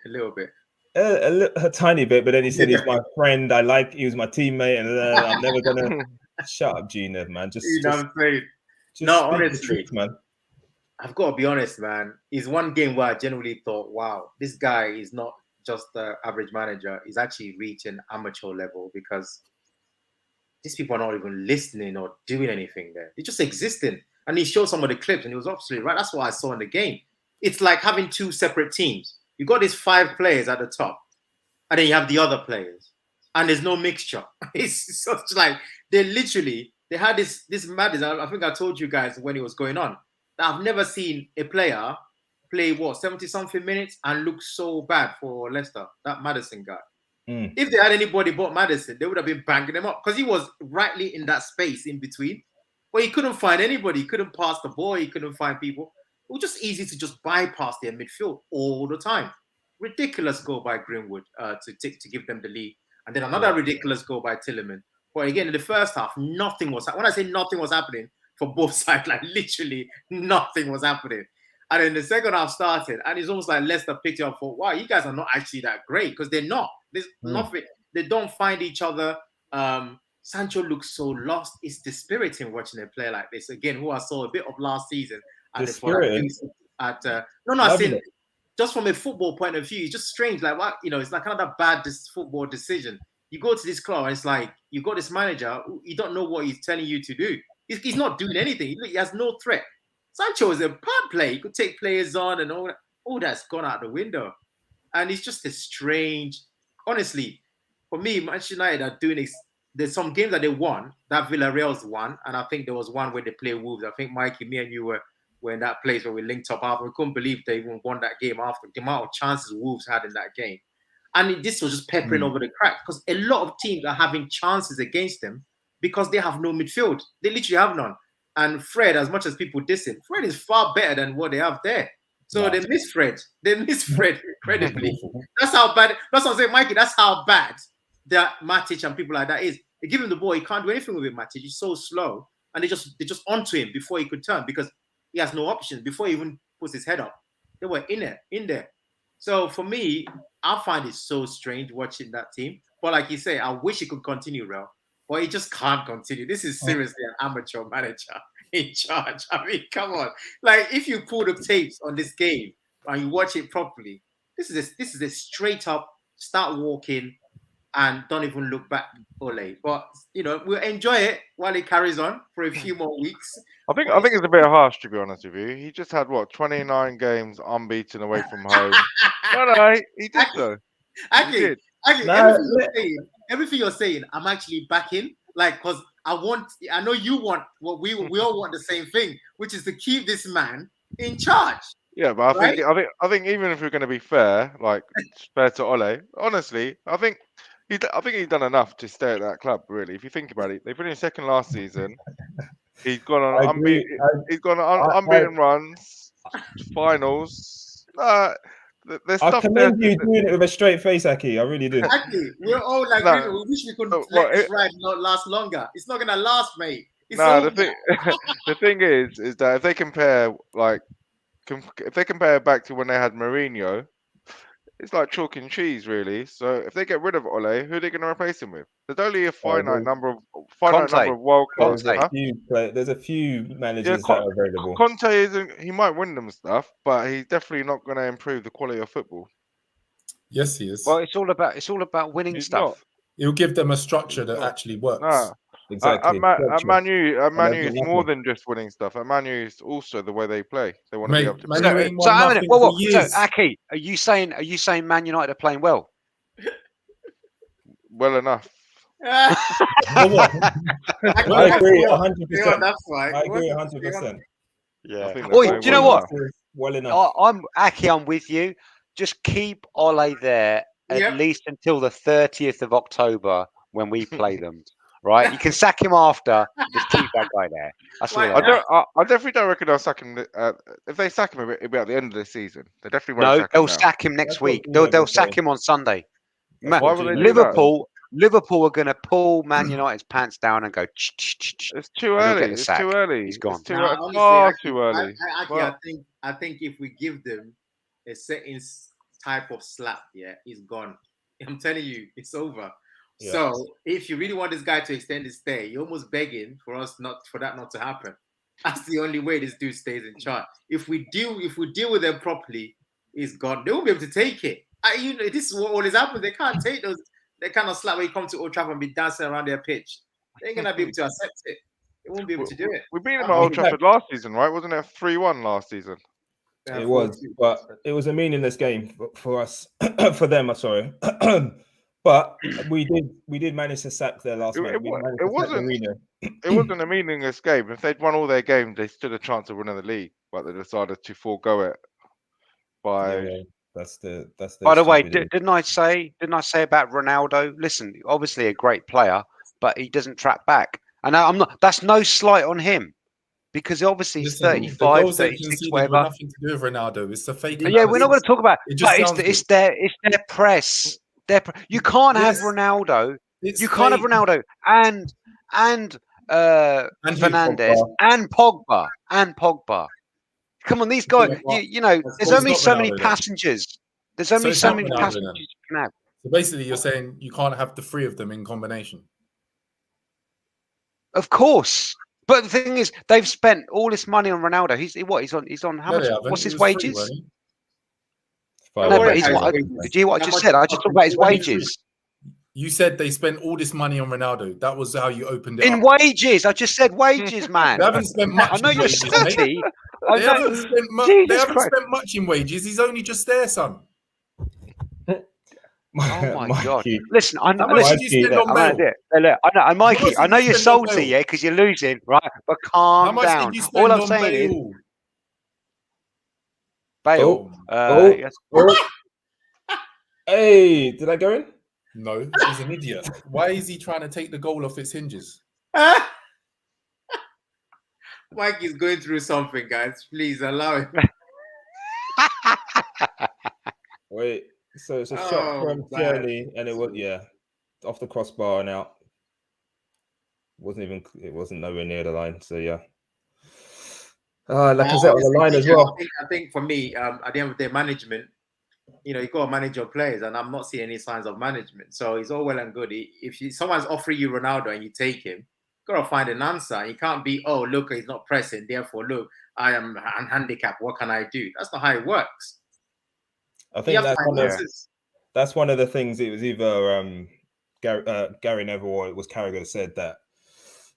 a little bit. A tiny bit, but then he said he's my friend. He was my teammate, and I'm never gonna shut up, G-Nev, man. No, honestly, man. I've got to be honest, man. It's one game where I genuinely thought, wow, this guy is not just the average manager. He's actually reaching amateur level, because these people are not even listening or doing anything there. They're just existing. And he showed some of the clips, and he was absolutely right. That's what I saw in the game. It's like having two separate teams. You got these 5 players at the top, and then you have the other players, and there's no mixture. It's such like they had this madness. I think I told you guys when it was going on that I've never seen a player play 70-something minutes and look so bad for Leicester. That Maddison guy. If they had anybody but Maddison, they would have been banging him up, because he was rightly in that space in between, but he couldn't find anybody. He couldn't pass the ball. He couldn't find people. It was just easy to just bypass their midfield all the time. Ridiculous goal by Greenwood to give them the lead. And then another ridiculous goal by Tielemans. But again, in the first half, nothing was happening. When I say nothing was happening for both sides, like literally nothing was happening. And then the second half started, and it's almost like Leicester picked it up for, wow, you guys are not actually that great, because they're not. There's nothing. They don't find each other. Sancho looks so lost. It's dispiriting watching a player like this. Again, who I saw a bit of last season. I said just from a football point of view, it's just strange. Like what, it's like another bad football decision. You go to this club and it's like you got this manager, you don't know what he's telling you to do. He's not doing anything. He has no threat. Sancho is a bad player. He could take players on and all that. All that's gone out the window. And it's just a strange. Honestly, for me, Manchester United are doing. There's some games that they won. That Villarreal's won, and I think there was one where they played Wolves. I think Mikey, me and you were in that place where we linked up after. We couldn't believe they even won that game after the amount of chances Wolves had in that game. And this was just peppering over the cracks because a lot of teams are having chances against them because they have no midfield. They literally have none. And Fred, as much as people diss him, Fred is far better than what they have there. So they miss Fred. They miss Fred incredibly. That's how bad. That's what I'm saying, Mikey. That's how bad that Matic and people like that is. They give him the ball. He can't do anything with it, Matic. He's so slow. And they just onto him before he could turn because he has no options. Before he even puts his head up, they were in there. So for me, I find it so strange watching that team. But like you say, I wish he could continue, Rel. But he just can't continue. This is seriously an amateur manager in charge. I mean, come on. Like, if you pull the tapes on this game and you watch it properly, this is a straight up start walking and don't even look back, Ole. But we'll enjoy it while it carries on for a few more weeks. I think it's a bit harsh, to be honest with you. He just had 29 games unbeaten away from home. No, he did though. Actually, everything you're saying, I'm actually backing. Like, because I know you want what we all want the same thing, which is to keep this man in charge. Yeah, but I think even if we're going to be fair, like fair to Ole, honestly, I think he's done enough to stay at that club. Really, if you think about it, they finished second last season. He's gone on unbeaten runs, finals. There's I stuff commend there. you doing it with a straight face, Aki. I really do. Actually, we're all like, we wish we could let this ride not last longer. It's not gonna last, mate. The thing is that if they compare back to when they had Mourinho, it's like chalk and cheese, really. So if they get rid of Ole, who are they going to replace him with? There's only a finite number of world class. There's a few managers that are available. Conte he might win them stuff, but he's definitely not going to improve the quality of football. Yes, he is. Well, it's all about winning stuff. He'll give them a structure that actually works. Nah. Exactly. At ManU, it's more than just winning stuff. At ManU, it's also the way they play. They want to be up to. So, Aki, are you saying Man United are playing well? Well enough. I agree 100%. I agree 100%. Yeah. Do you know what? Well enough. I'm with you. Just keep Ole there at least until the 30th of October when we play them. Right, you can sack him after. Just keep that guy there. That's all. I definitely don't reckon they'll sack him. If they sack him, it'll be at the end of the season. They definitely won't. No, they'll sack him next week. They'll sack him on Sunday. Why would they Liverpool are going to pull Man United's pants down and go. It's too early. It's too early. He's gone. Too early. I think if we give them a certain type of slap, he's gone. I'm telling you, it's over. Yeah. So if you really want this guy to extend his stay, you're almost begging for that not to happen. That's the only way this dude stays in charge. If we deal with them properly, he's gone. They won't be able to take it. This is what always happens. They can't take those. They cannot slap when you come to Old Trafford and be dancing around their pitch. They ain't gonna be able to accept it. They won't be able to do it. We beat them at Old Trafford last season, right? Wasn't it 3-1 last season? It was, but it was a meaningless game for us, for them. Sorry. But we did manage to sack their last match. It wasn't a meaningless game. If they'd won all their games, they stood a chance of winning the league. But they decided to forego it. That's the. By the way, didn't I say about Ronaldo? Listen, obviously a great player, but he doesn't track back. And I'm not. That's no slight on him. Because obviously he's 35, 36, whatever. Nothing to do with Ronaldo. It's a fake. Yeah, we're not going to talk about it. But it's their press. You can't have Ronaldo. You can't have Ronaldo and Fernandes and Pogba. Come on, these guys. There's only so many passengers. There's only so many passengers you can have. So basically, you're saying you can't have the three of them in combination. Of course. But the thing is, they've spent all this money on Ronaldo. He's on how much? What's his wages? Free, no, but did you hear what I just said? I just talked about his wages. You said they spent all this money on Ronaldo. That was how you opened it. In wages, I just said wages, man. They haven't spent much. I know you're salty. They haven't spent much in wages. He's only just there, son. Oh my God! Mikey. Listen, I know. How much Listen, did you spend on I Bale? know, I know, Mikey. much I did know you you're spend on salty, Bale? yeah, because you're losing, right? But How calm much down. did you All spend I'm on saying is, Bale? Bale. Oh, Yes. hey, did I go in? No, he's an idiot. Why is he trying to take the goal off its hinges? Mike is going through something, guys. Please allow him. Wait, so it's a shot from Tierney, and it was off the crossbar and out. It wasn't nowhere near the line. So yeah. Lacazette on the line as well. I think for me, at the end of the day, management, you got to manage your players, and I'm not seeing any signs of management. So it's all well and good. If someone's offering you Ronaldo and you take him, you've got to find an answer. You can't be, oh, look, he's not pressing, therefore, look, I am handicapped. What can I do? That's not how it works. I think that's one of the things. It was either Gary Neville or it was Carragher said that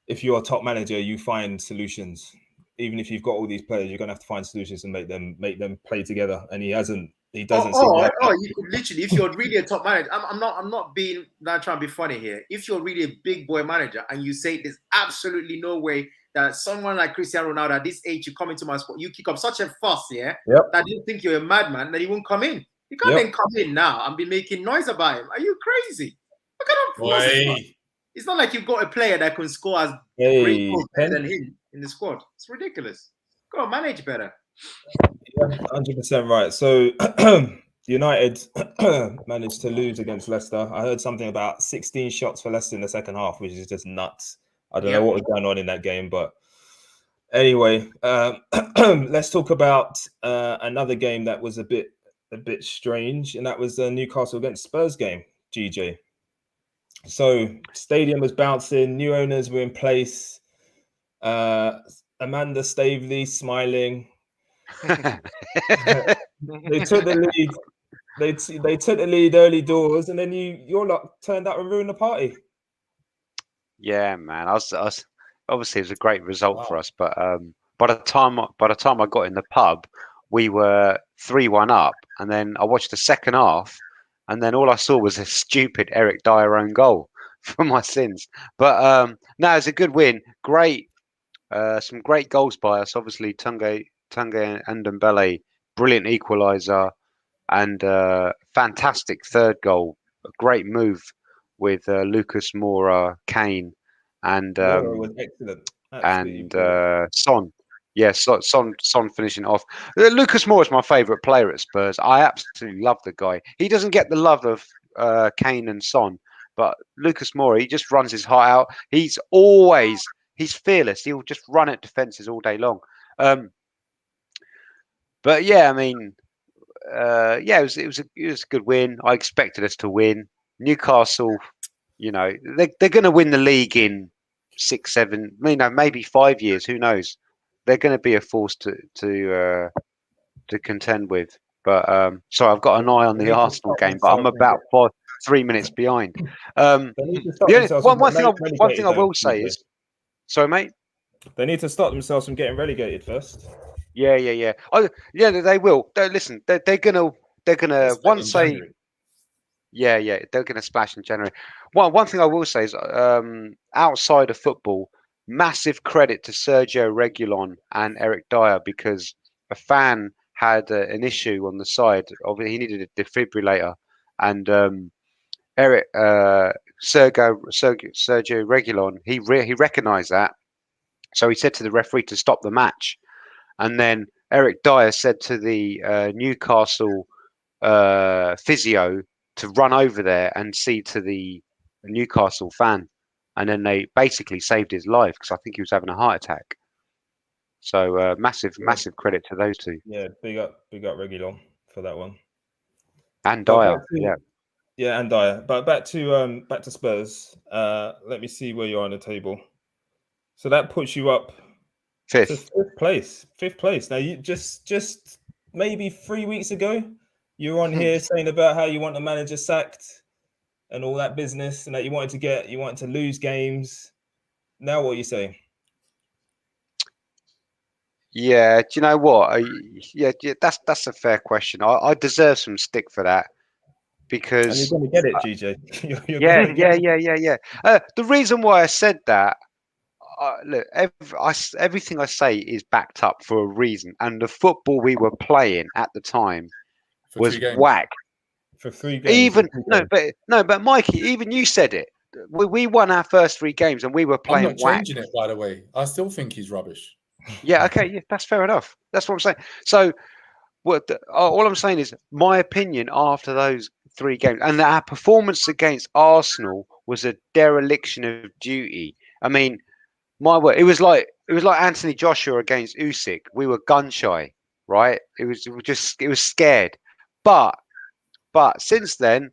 if you're a top manager, you find solutions. Even if you've got all these players, you're gonna have to find solutions and make them play together. And he hasn't. He doesn't. You could literally, if you're really a top manager, I'm not trying to be funny here. If you're really a big boy manager and you say there's absolutely no way that someone like Cristiano Ronaldo at this age, you come into my sport, you kick up such a fuss, that you think you're a madman, that he won't come in. You can't then come in now and be making noise about him. Are you crazy? What kind of force? It's not like you've got a player that can score as great goals than him in the squad. It's ridiculous. Got to manage better. 100% right. So United managed to lose against Leicester. I heard something about 16 shots for Leicester in the second half, which is just nuts. I don't know what was going on in that game, but anyway, let's talk about another game that was a bit strange, and that was the Newcastle against Spurs game, GJ. So stadium was bouncing, new owners were in place. Amanda Staveley smiling. They took the lead. They took the lead early doors, and then your lot turned out and ruined the party. Yeah, man. I was obviously it was a great result for us, but by the time I got in the pub, we were 3-1 up, and then I watched the second half, and then all I saw was a stupid Eric Dyer own goal for my sins. But no, it's a good win. Great, some great goals by us. Obviously, Tunge and Dembele, brilliant equaliser, and fantastic third goal. A great move with Lucas Moura, Kane, and was excellent. And Son. Yes, Son finishing off. Lucas Moura is my favourite player at Spurs. I absolutely love the guy. He doesn't get the love of Kane and Son, but Lucas Moura, he just runs his heart out. He's fearless. He'll just run at defences all day long. But yeah, I mean, it was a good win. I expected us to win. Newcastle, they're going to win the league in 6, 7, maybe 5 years. Who knows? They're going to be a force to contend with. But sorry, I've got an eye on the Arsenal game, but I'm about 3 minutes behind. One thing I will say is, sorry, mate. They need to stop themselves from getting relegated first. Yeah. They will. Listen, they're gonna once they. Yeah, they're gonna splash in January. One thing I will say is, outside of football, massive credit to Sergio Reguilon and Eric Dyer, because a fan had an issue on the side of it. He needed a defibrillator, and Sergio Reguilon he recognised that, so he said to the referee to stop the match. And then Eric Dyer said to the Newcastle physio to run over there and see to the Newcastle fan. And then they basically saved his life, because I think he was having a heart attack. So massive credit to those two. Yeah, big up Reguilon for that one. And Dyer, yeah, and Dyer. But back to Spurs. Let me see where you are on the table. So that puts you up fifth place. Now, you just maybe 3 weeks ago, you were on here saying about how you want the manager sacked and all that business, and that you wanted to lose games. Now, what are you saying? Yeah, do you know what? That's a fair question. I deserve some stick for that, because and you're going to get it, GJ. Yeah. The reason why I said that, look, everything I say is backed up for a reason, and the football we were playing at the time was whack. For 3 games. But Mikey, even you said it. We won our first 3 games, and we were playing. I'm not changing it, by the way. I still think he's rubbish. Yeah. Okay. Yeah, that's fair enough. That's what I'm saying. So, all I'm saying is my opinion after those 3 games, and our performance against Arsenal was a dereliction of duty. I mean, my word, it was like Anthony Joshua against Usyk. We were gun shy, right? It was scared. But since then,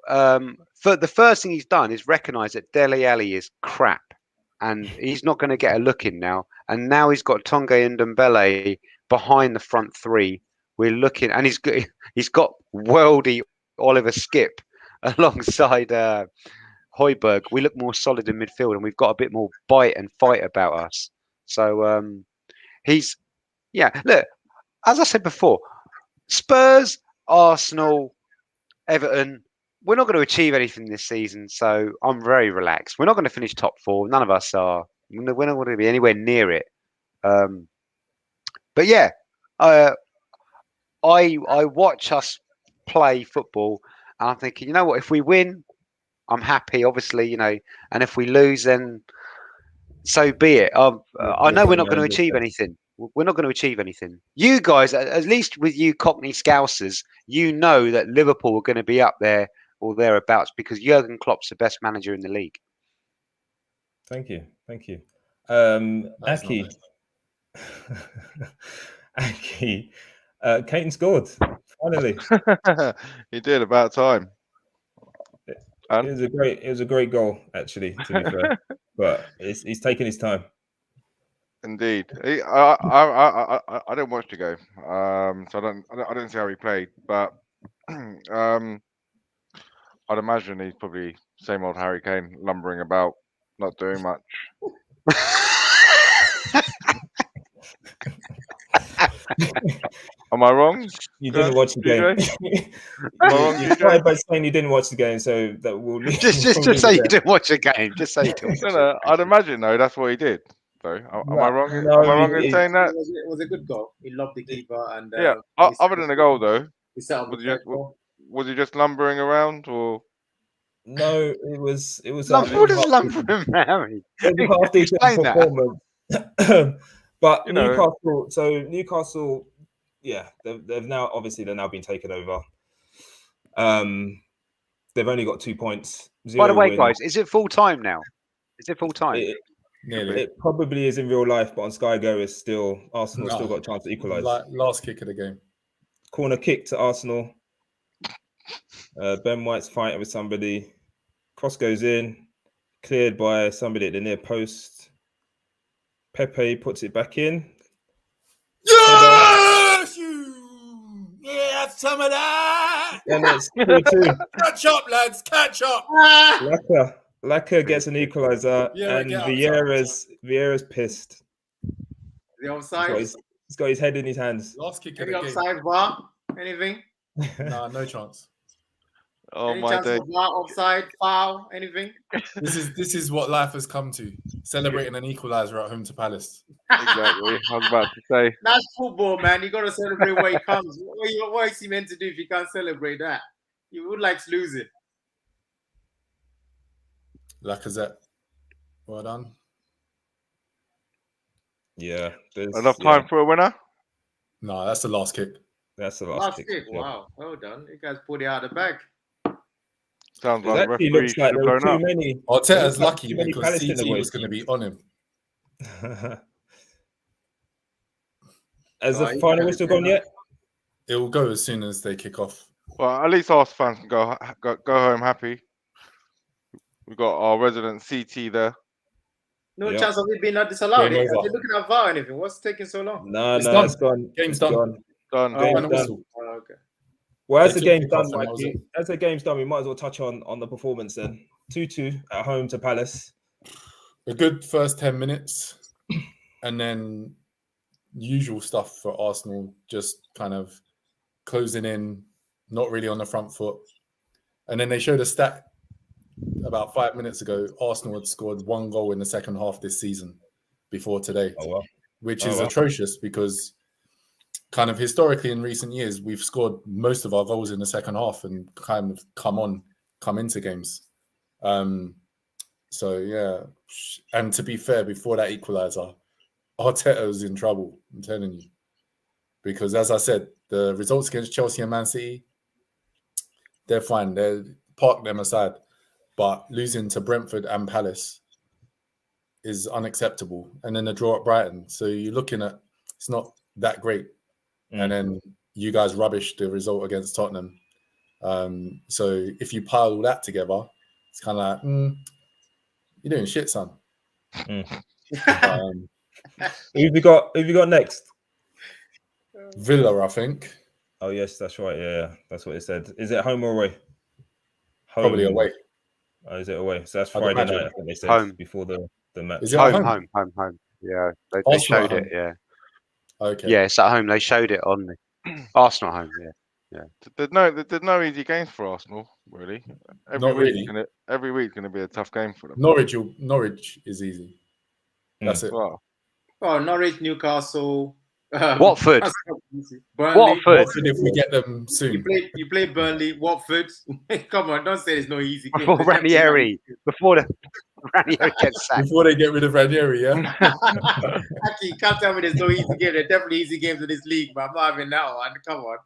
for the first thing he's done is recognise that Dele Alli is crap, and he's not going to get a look in now. And now he's got Tonga and Dembele behind the front 3. We're looking, and he's got worldy Oliver Skip alongside Højbjerg. We look more solid in midfield, and we've got a bit more bite and fight about us. So look, as I said before, Spurs, Arsenal, Everton, we're not going to achieve anything this season, so I'm very relaxed. We're not going to finish top 4. None of us are. We're not going to be anywhere near it. But yeah, I watch us play football, and I'm thinking, you know what? If we win, I'm happy, obviously, and if we lose, then so be it. I know we're not going to achieve anything. We're not going to achieve anything. You guys, at least with you Cockney Scousers, you know that Liverpool are going to be up there or thereabouts because Jurgen Klopp's the best manager in the league. Thank you. Aki. Aki. Caton scored, finally. He did, about time. It was a great goal, actually, to be fair. But he's taking his time. Indeed, I didn't watch the game, so I didn't see how he played. But I'd imagine he's probably same old Harry Kane, lumbering about, not doing much. Am I wrong? You didn't watch the game. You started by saying you didn't watch the game, so that will just say you didn't watch the game. Just say you didn't. No, I'd imagine though that's what he did. So am I wrong? Am I wrong in saying that? It was a good goal. He lobbed the keeper, and Other than the goal though, was he just lumbering around or? No, it was. What is lumbering around? It was a half decent performance. But Newcastle. So Newcastle, yeah, they've now been taken over. They've only got 2 points. By the way, guys, is it full time now? Is it full time? It probably is in real life, but on Sky Go, Arsenal still got a chance to equalise. Last kick of the game. Corner kick to Arsenal. Ben White's fighting with somebody. Cross goes in, cleared by somebody at the near post. Pepe puts it back in. Yes! Yeah, some of that! And it's 2-2. Catch up, lads, catch up! Laka gets an equaliser, and Vieira's pissed. The offside? He's got his head in his hands. Last kick of the game. Offside bar? Anything? Nah, no chance. Oh my day! Offside, foul, anything? This is what life has come to. Celebrating an equaliser at home to Palace. Exactly. I was about to say. That's football, man. You got to celebrate where it comes. What is he meant to do if you can't celebrate that? You would like to lose it. Lacazette. Well done. Yeah. Enough time for a winner? No, that's the last kick. That's the last kick. Yeah. Wow. Well done. You guys pulled it out of the bag. Sounds like referee looks like there were too many. Arteta's lucky because CT was going to be on him. Has the final whistle gone yet? It will go as soon as they kick off. Well, at least Arsenal fans can go home happy. We've got our resident CT there. No chance of it being not disallowed. Are they looking at VAR or anything? What's taking so long? No, it's gone. Game's done. Done. Okay. Well, as the game's done, we might as well touch on the performance then. 2-2 at home to Palace. A good first 10 minutes, and then usual stuff for Arsenal, just kind of closing in, not really on the front foot. And then they showed a stat about 5 minutes ago. Arsenal had scored 1 goal in the second half this season before today, which is atrocious because kind of historically in recent years, we've scored most of our goals in the second half and kind of come into games. So, yeah. And to be fair, before that equaliser, Arteta was in trouble, I'm telling you. Because as I said, the results against Chelsea and Man City, they're fine. Park them aside. But losing to Brentford and Palace is unacceptable. And then the draw at Brighton. So you're looking at, it's not that great. And then you guys rubbish the result against Tottenham. So if you pile all that together, it's kind of like, you're doing shit, son. Who have you got next? Villa, I think. Oh yes, that's right. Yeah, that's what it said. Is it home or away? Home. Probably away. Oh, is it away? So that's Friday night. I think they said home. Before the match. Is it home? Yeah, they showed it. Yeah. Okay. Yeah, it's at home. They showed it on the Arsenal home. Yeah. There's no easy games for Arsenal, really. Every week's going to be a tough game for them. Norwich is easy. That's it. Oh, Norwich, Newcastle, Watford. Burnley. Watford. If we get them soon. You play Burnley, Watford. Come on, don't say there's no easy game. Before Ranieri gets sacked. Before they get rid of Ranieri, yeah? Actually, you can't tell me there's no easy game. There are definitely easy games in this league, but I'm not having that one. Come on.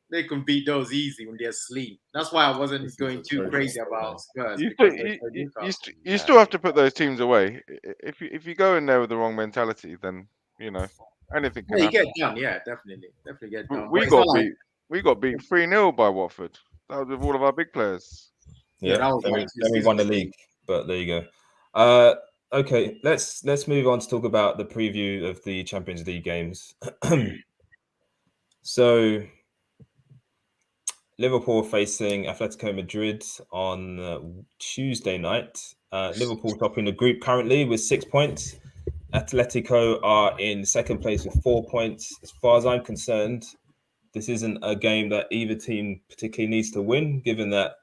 They can beat those easy when they're asleep. That's why I wasn't going too crazy about Spurs. You still have to put those teams away. If you go in there with the wrong mentality, then, anything can happen. You get done, yeah, definitely get done. We got beat 3-0 by Watford. That was with all of our big players. Yeah, then we won the league, but there you go. Okay, let's move on to talk about the preview of the Champions League games. So, Liverpool facing Atletico Madrid on Tuesday night. Liverpool topping the group currently with 6 points. Atletico are in second place with 4 points. As far as I'm concerned, this isn't a game that either team particularly needs to win, given that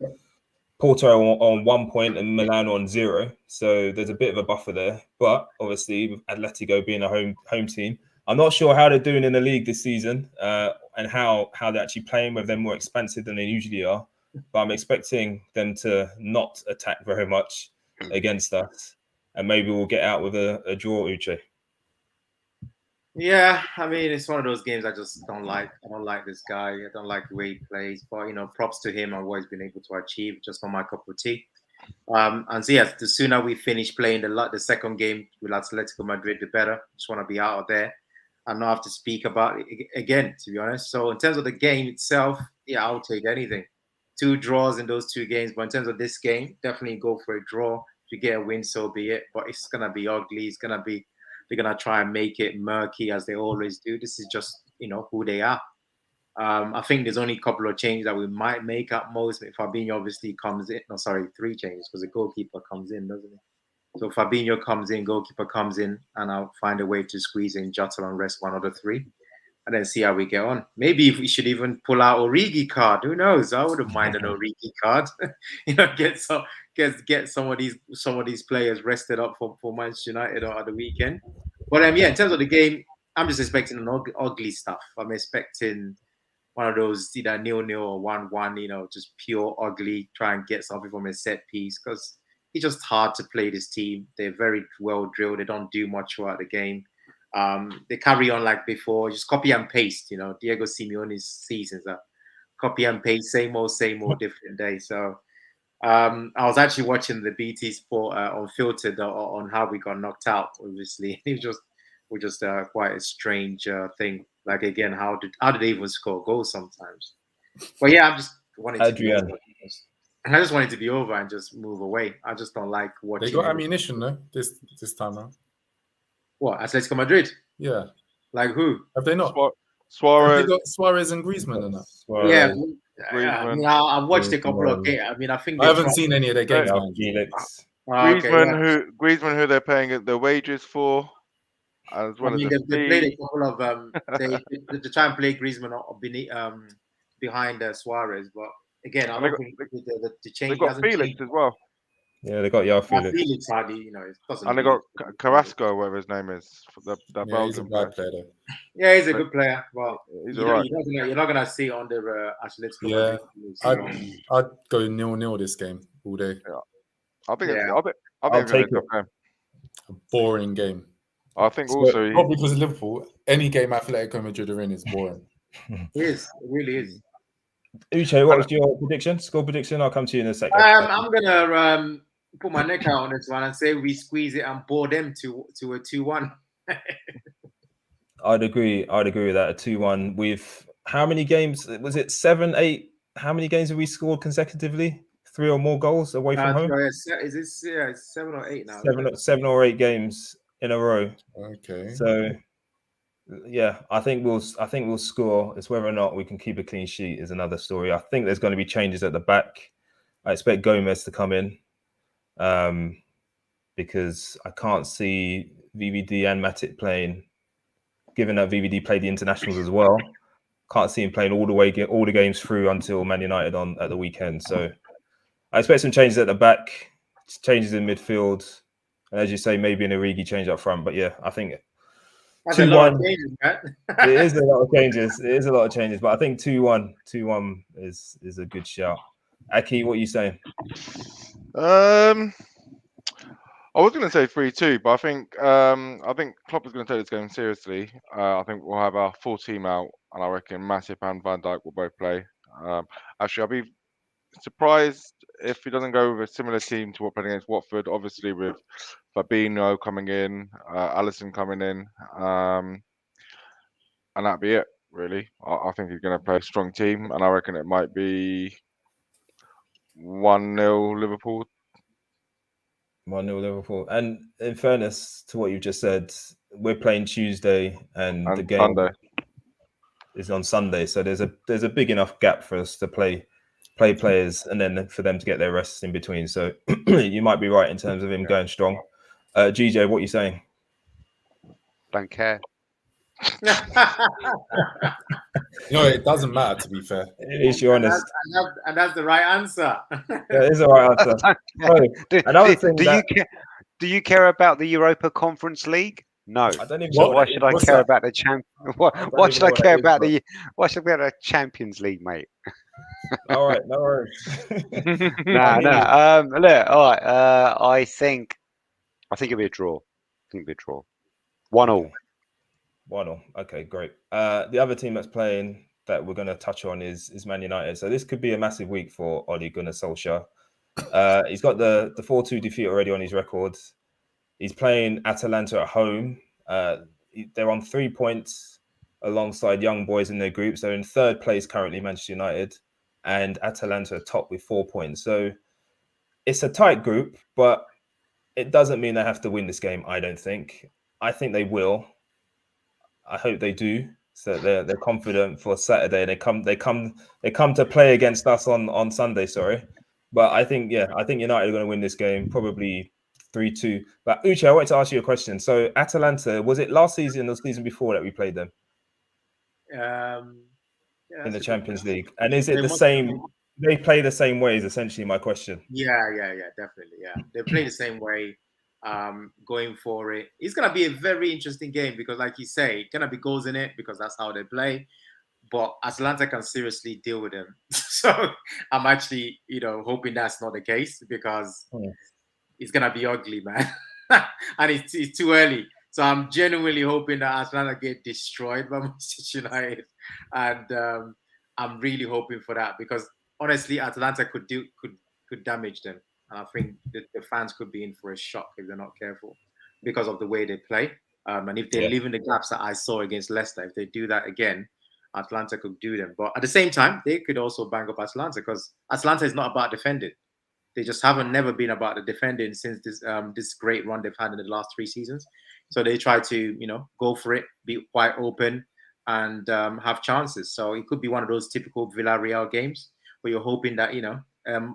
Porto on 1 point and Milan on 0. So there's a bit of a buffer there. But obviously, with Atletico being a home team, I'm not sure how they're doing in the league this season and how they're actually playing, whether they're more expansive than they usually are. But I'm expecting them to not attack very much against us. And maybe we'll get out with a draw, Uche. Yeah, I mean, it's one of those games I just don't like. I don't like this guy. I don't like the way he plays. But, props to him on what he's been able to achieve. Just not my cup of tea. And so, yes, the sooner we finish playing the second game with Atletico Madrid, the better. Just want to be out of there and not have to speak about it again, to be honest. So in terms of the game itself, yeah, I'll take anything. 2 draws in those 2 games. But in terms of this game, definitely go for a draw. If you get a win, so be it. But it's going to be ugly. They're going to try and make it murky as they always do. This is just, who they are. I think there's only a couple of changes that we might make at most. Fabinho obviously comes in. No, sorry, 3 changes because the goalkeeper comes in, doesn't he? So Fabinho comes in, goalkeeper comes in, and I'll find a way to squeeze in Jota and rest one of the 3. And then see how we get on. Maybe if we should even pull out Origi card. Who knows? I wouldn't mind an Origi card. Get some of these players rested up for Manchester United at the weekend. But in terms of the game, I'm just expecting an ugly stuff. I'm expecting one of those either 0-0 or 1-1. Just pure ugly. Try and get something from a set piece because it's just hard to play this team. They're very well drilled. They don't do much throughout the game. They carry on like before, just copy and paste. Diego Simeone's seasons are copy and paste, same old, different day. So I was actually watching the BT Sport Unfiltered on how we got knocked out. Obviously, it was just quite a strange thing. Like again, how did they even score goals sometimes? But yeah, I just wanted to be over and just move away. I just don't like watching. They got ammunition though this time around. What, Atletico Madrid? Yeah. Like who? Have they not? Suarez. Have they got Suarez and Griezmann and that? Yeah. I've watched a couple of games. I mean, I haven't seen any of their games. Griezmann, who they're paying their wages for, as well they played a couple of they try and play Griezmann behind Suarez, but again, I don't think the change. They've got Felix as well. Yeah, they got Felix. Felix hardly, and they got Carrasco, whatever his name is. He's a bad player, though. Yeah, he's a good player. Well, he's all right. You're not gonna see on the Atletico. Yeah, I'd go 0-0 this game all day. Yeah. I think I'll take it. A boring game. I think also not because of Liverpool. Any game Atletico Madrid are in is boring. It is. It really is. Uche, what was your prediction? Score prediction? I'll come to you in a second. I'm gonna put my neck out on this one and say we squeeze it and bore them to a 2-1. I'd agree with that. A 2-1 with how many games? Was it 7, 8? How many games have we scored consecutively? 3 or more goals away from home? Is this 7 or 8 now? 7 or 8 games in a row. Okay. So yeah, I think we'll score. It's whether or not we can keep a clean sheet is another story. I think there's going to be changes at the back. I expect Gomez to come in because I can't see VVD and Matic playing. Given that VVD played the internationals as well, can't see him playing all the games through until Man United at the weekend. So I expect some changes at the back, changes in midfield, and as you say, maybe an Origi change up front. But yeah, I think that's 2-1. A lot of changes, man. It is a lot of changes. It is a lot of changes, but I think 2-1 is a good shout. Aki, what are you saying? I was going to say 3-2, but I think Klopp is going to take this game seriously. I think we'll have our full team out, and I reckon Matip and Van Dijk will both play. Actually, I'll be surprised if he doesn't go with a similar team to what played against Watford. Obviously, with Fabinho coming in, Alisson coming in, and that'd be it. Really, I think he's going to play a strong team, and I reckon it might be 1-0 Liverpool. 1-0 Liverpool. And in fairness to what you've just said, we're playing Tuesday and the game Sunday is on Sunday. So there's a big enough gap for us to play players and then for them to get their rests in between. So you might be right in terms of him going strong. GJ, what are you saying? Don't care. It doesn't matter, to be fair. At least you're honest. And that's the right answer. That is the right answer. Do you care about the Europa Conference League? No. I don't even. So why should I care about the Why should I care about the Champions League, mate? All right, no worries. No. Look, all right. I think it'll be a draw. 1-1. 1-1. Okay, great. The other team that's playing that we're going to touch on is Man United. So this could be a massive week for Ole Gunnar Solskjaer. He's got the 4-2 defeat already on his record. He's playing Atalanta at home. They're on 3 points alongside young boys in their groups. They're in third place currently, Manchester United, and Atalanta top with 4 points. So it's a tight group, but it doesn't mean they have to win this game, I don't think. I think they will. I hope they do. So they're confident for Saturday. They come to play against us on Sunday. Sorry, but I think United are going to win this game, probably 3-2. But Uche, I wanted to ask you a question. So Atalanta, was it last season or the season before that we played them? In the Champions League, and is it the same? They play the same way. Is essentially my question. Yeah, definitely. Yeah, they play the same way. Going for it. It's going to be a very interesting game because, like you say, going to be goals in it because that's how they play. But Atalanta can seriously deal with them. So I'm actually, hoping that's not the case because it's going to be ugly, man. And it's too early. So I'm genuinely hoping that Atalanta get destroyed by Manchester United. And I'm really hoping for that because, honestly, Atalanta could damage them. And I think the fans could be in for a shock if they're not careful because of the way they play. And if they live in the gaps that I saw against Leicester, if they do that again, Atalanta could do them. But at the same time, they could also bang up Atalanta because Atalanta is not about defending. They just never been about the defending since this great run they've had in the last 3 seasons. So they try to, go for it, be quite open and have chances. So it could be one of those typical Villarreal games where you're hoping that,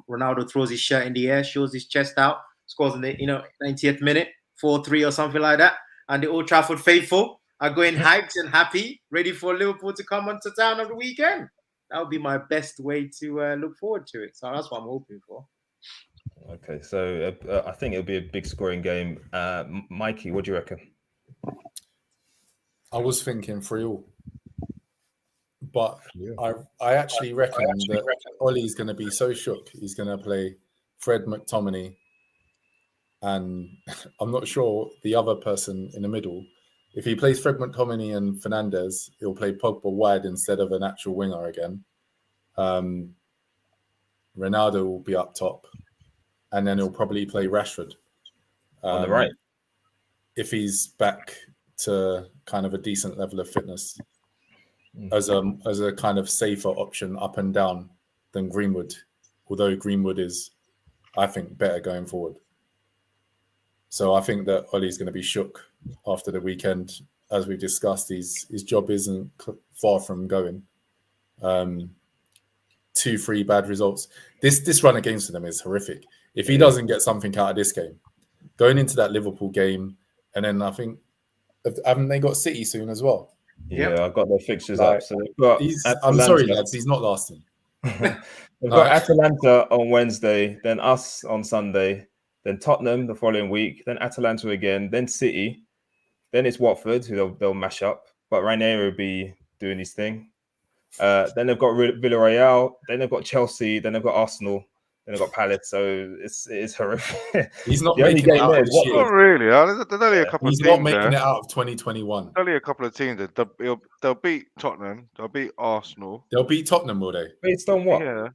Ronaldo throws his shirt in the air, shows his chest out, scores in the 90th minute, 4-3 or something like that. And the Old Trafford faithful are going hyped and happy, ready for Liverpool to come onto town on the weekend. that would be my best way to look forward to it. So that's what I'm hoping for. Okay, so I think it'll be a big scoring game. Mikey, what do you reckon? I was thinking 3-3, but I actually reckon that Ollie's going to be so shook. He's going to play Fred McTominay, and I'm not sure the other person in the middle. If he plays Fred McTominay and Fernandes, he'll play Pogba wide instead of an actual winger again. Ronaldo will be up top, and then he'll probably play Rashford on the right if he's back to kind of a decent level of fitness as a kind of safer option up and down than Greenwood, although Greenwood is, I think, better going forward. So I think that Ollie's going to be shook after the weekend. As we discussed, his job isn't far from going. 2-3 bad results. This run against them is horrific. If he doesn't get something out of this game, going into that Liverpool game, and then I think, haven't they got City soon as well? Yeah, I've got their fixtures up. So they've got I'm sorry, lads, he's not lasting. They've got Atalanta on Wednesday, then us on Sunday, then Tottenham the following week, then Atalanta again, then City, then it's Watford, who they'll mash up. But Ranieri will be doing his thing. Then they've got Villarreal, then they've got Chelsea, then they've got Arsenal, then they've got Palace. So it's horrific. He's not making it out of this year. Not really. There's only a couple of teams. He's not making it out of 2021. Only a couple of teams. They'll beat Tottenham. They'll beat Arsenal. They'll beat Tottenham, will they? Based on what? Yeah.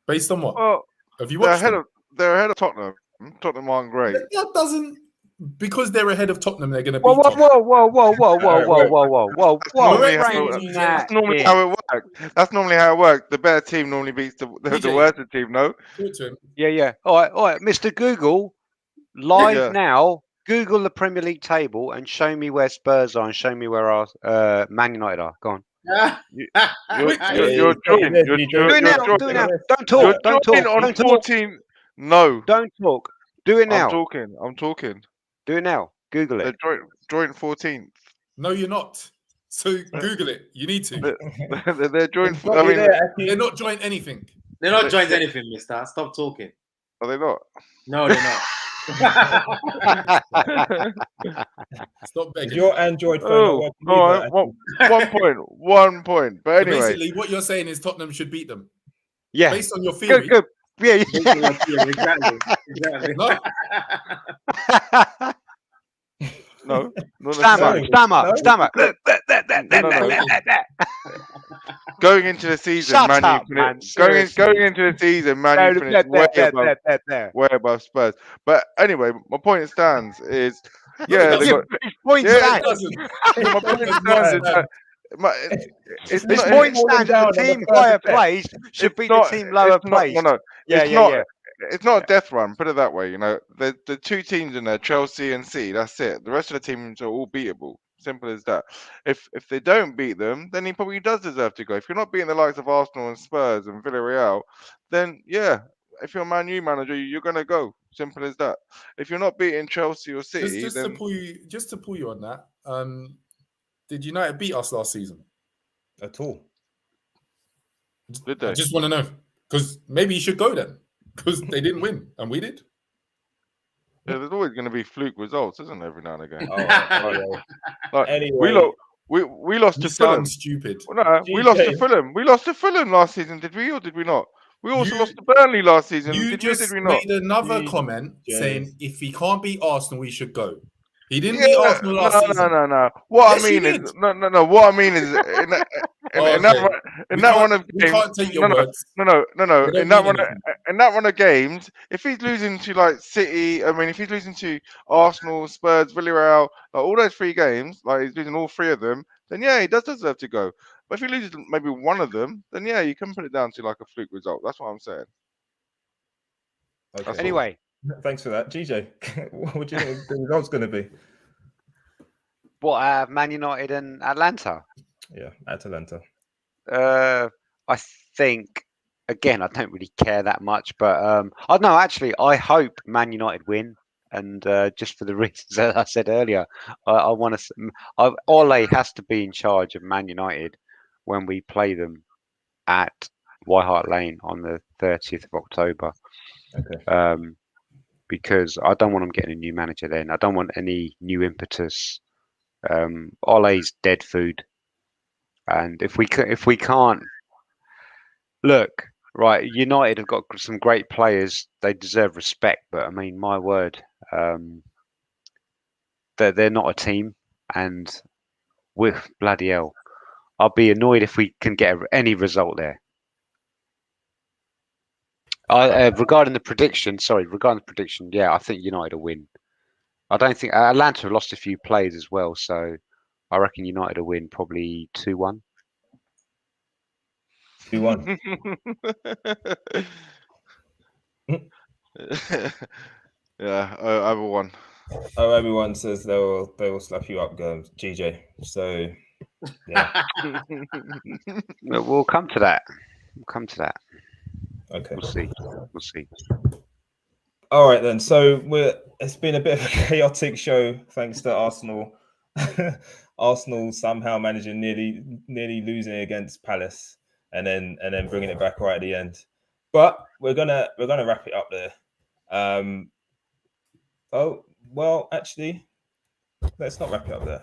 Based on what? Well, have you watched them? They're ahead of Tottenham. Tottenham aren't great. That doesn't... Because they're ahead of Tottenham, they're going to beat Whoa! That's normally how it works. That's normally how it works. The better team normally beats the worse team, no? Talk to him. Yeah. All right. Mr. Google, live now, Google the Premier League table and show me where Spurs are and show me where our Man United are. Go on. You're joining. Do it now. Don't talk. Don't talk. On 14. No. Don't talk. Do it now. I'm talking. Do it now. Google it. They're joint 14th. No, you're not. So Google it. You need to. They're joint. They're not joint anything. They're not joint anything, mister. Stop talking. Are they not? No, they're not. Stop begging. Your Android phone. Right. 1 point. But anyway. So basically, what you're saying is Tottenham should beat them. Yeah. Based on your theory. Good. Yeah. Exactly. No. Stammer. Going into the season, Shut Man up, U man. going into the season, Man U finished way above Spurs. But anyway, my point stands is, yeah, his point stands. My point stands is that His point stands. The team higher placed should beat the team lower placed. No. It's not a death run. Put it that way. You know, the two teams in there, Chelsea and City. That's it. The rest of the teams are all beatable. Simple as that. If they don't beat them, then he probably does deserve to go. If you're not beating the likes of Arsenal and Spurs and Villarreal, then yeah, if you're a Man U manager, you're gonna go. Simple as that. If you're not beating Chelsea or City, just to pull you on that. Did United beat us last season at all? Did they? I just want to know, because maybe you should go then, because they didn't win and we did. Yeah, there's always going to be fluke results, isn't there, every now and again? Anyway, we lost to Fulham. Stupid. Well, no, we lost to Fulham. We lost to Fulham last season, did we, or did we not? We also lost to Burnley last season. Did we not? Made another comment saying if he can't beat Arsenal, we should go. He didn't beat Arsenal last season. No. What I mean is, What I mean is, in that one of games, can't take your words. No. In that one of games, if he's losing to like City, if he's losing to Arsenal, Spurs, Villarreal, like all those three games, like he's losing all three of them, then yeah, he does deserve to go. But if he loses maybe one of them, then yeah, you can put it down to like a fluke result. That's what I'm saying. Okay. Anyway. Thanks for that. GJ, what do you think the result's going to be? What, Man United and Atlanta? Yeah, Atalanta. I think, again, I don't really care that much, but I know, actually, I hope Man United win. And just for the reasons that I said earlier, I want to. Ole has to be in charge of Man United when we play them at White Hart Lane on the 30th of October. Okay. Because I don't want them getting a new manager then. I don't want any new impetus. Ole's dead food, and if we can't look right, United have got some great players. They deserve respect, but I mean, my word, they're not a team, and with bloody hell, I'll be annoyed if we can get any result there. Regarding the prediction, yeah, I think United will win. I don't think Atlanta have lost a few players as well, so I reckon United will win probably 2-1. 2-1. Yeah, over one. Oh, everyone says they will slap you up, GJ. So yeah. We'll come to that. Okay. We'll see. All right then. So it's been a bit of a chaotic show thanks to Arsenal. Arsenal somehow managing nearly losing against Palace and then bringing it back right at the end. But we're gonna wrap it up there. Oh well, actually, let's not wrap it up there.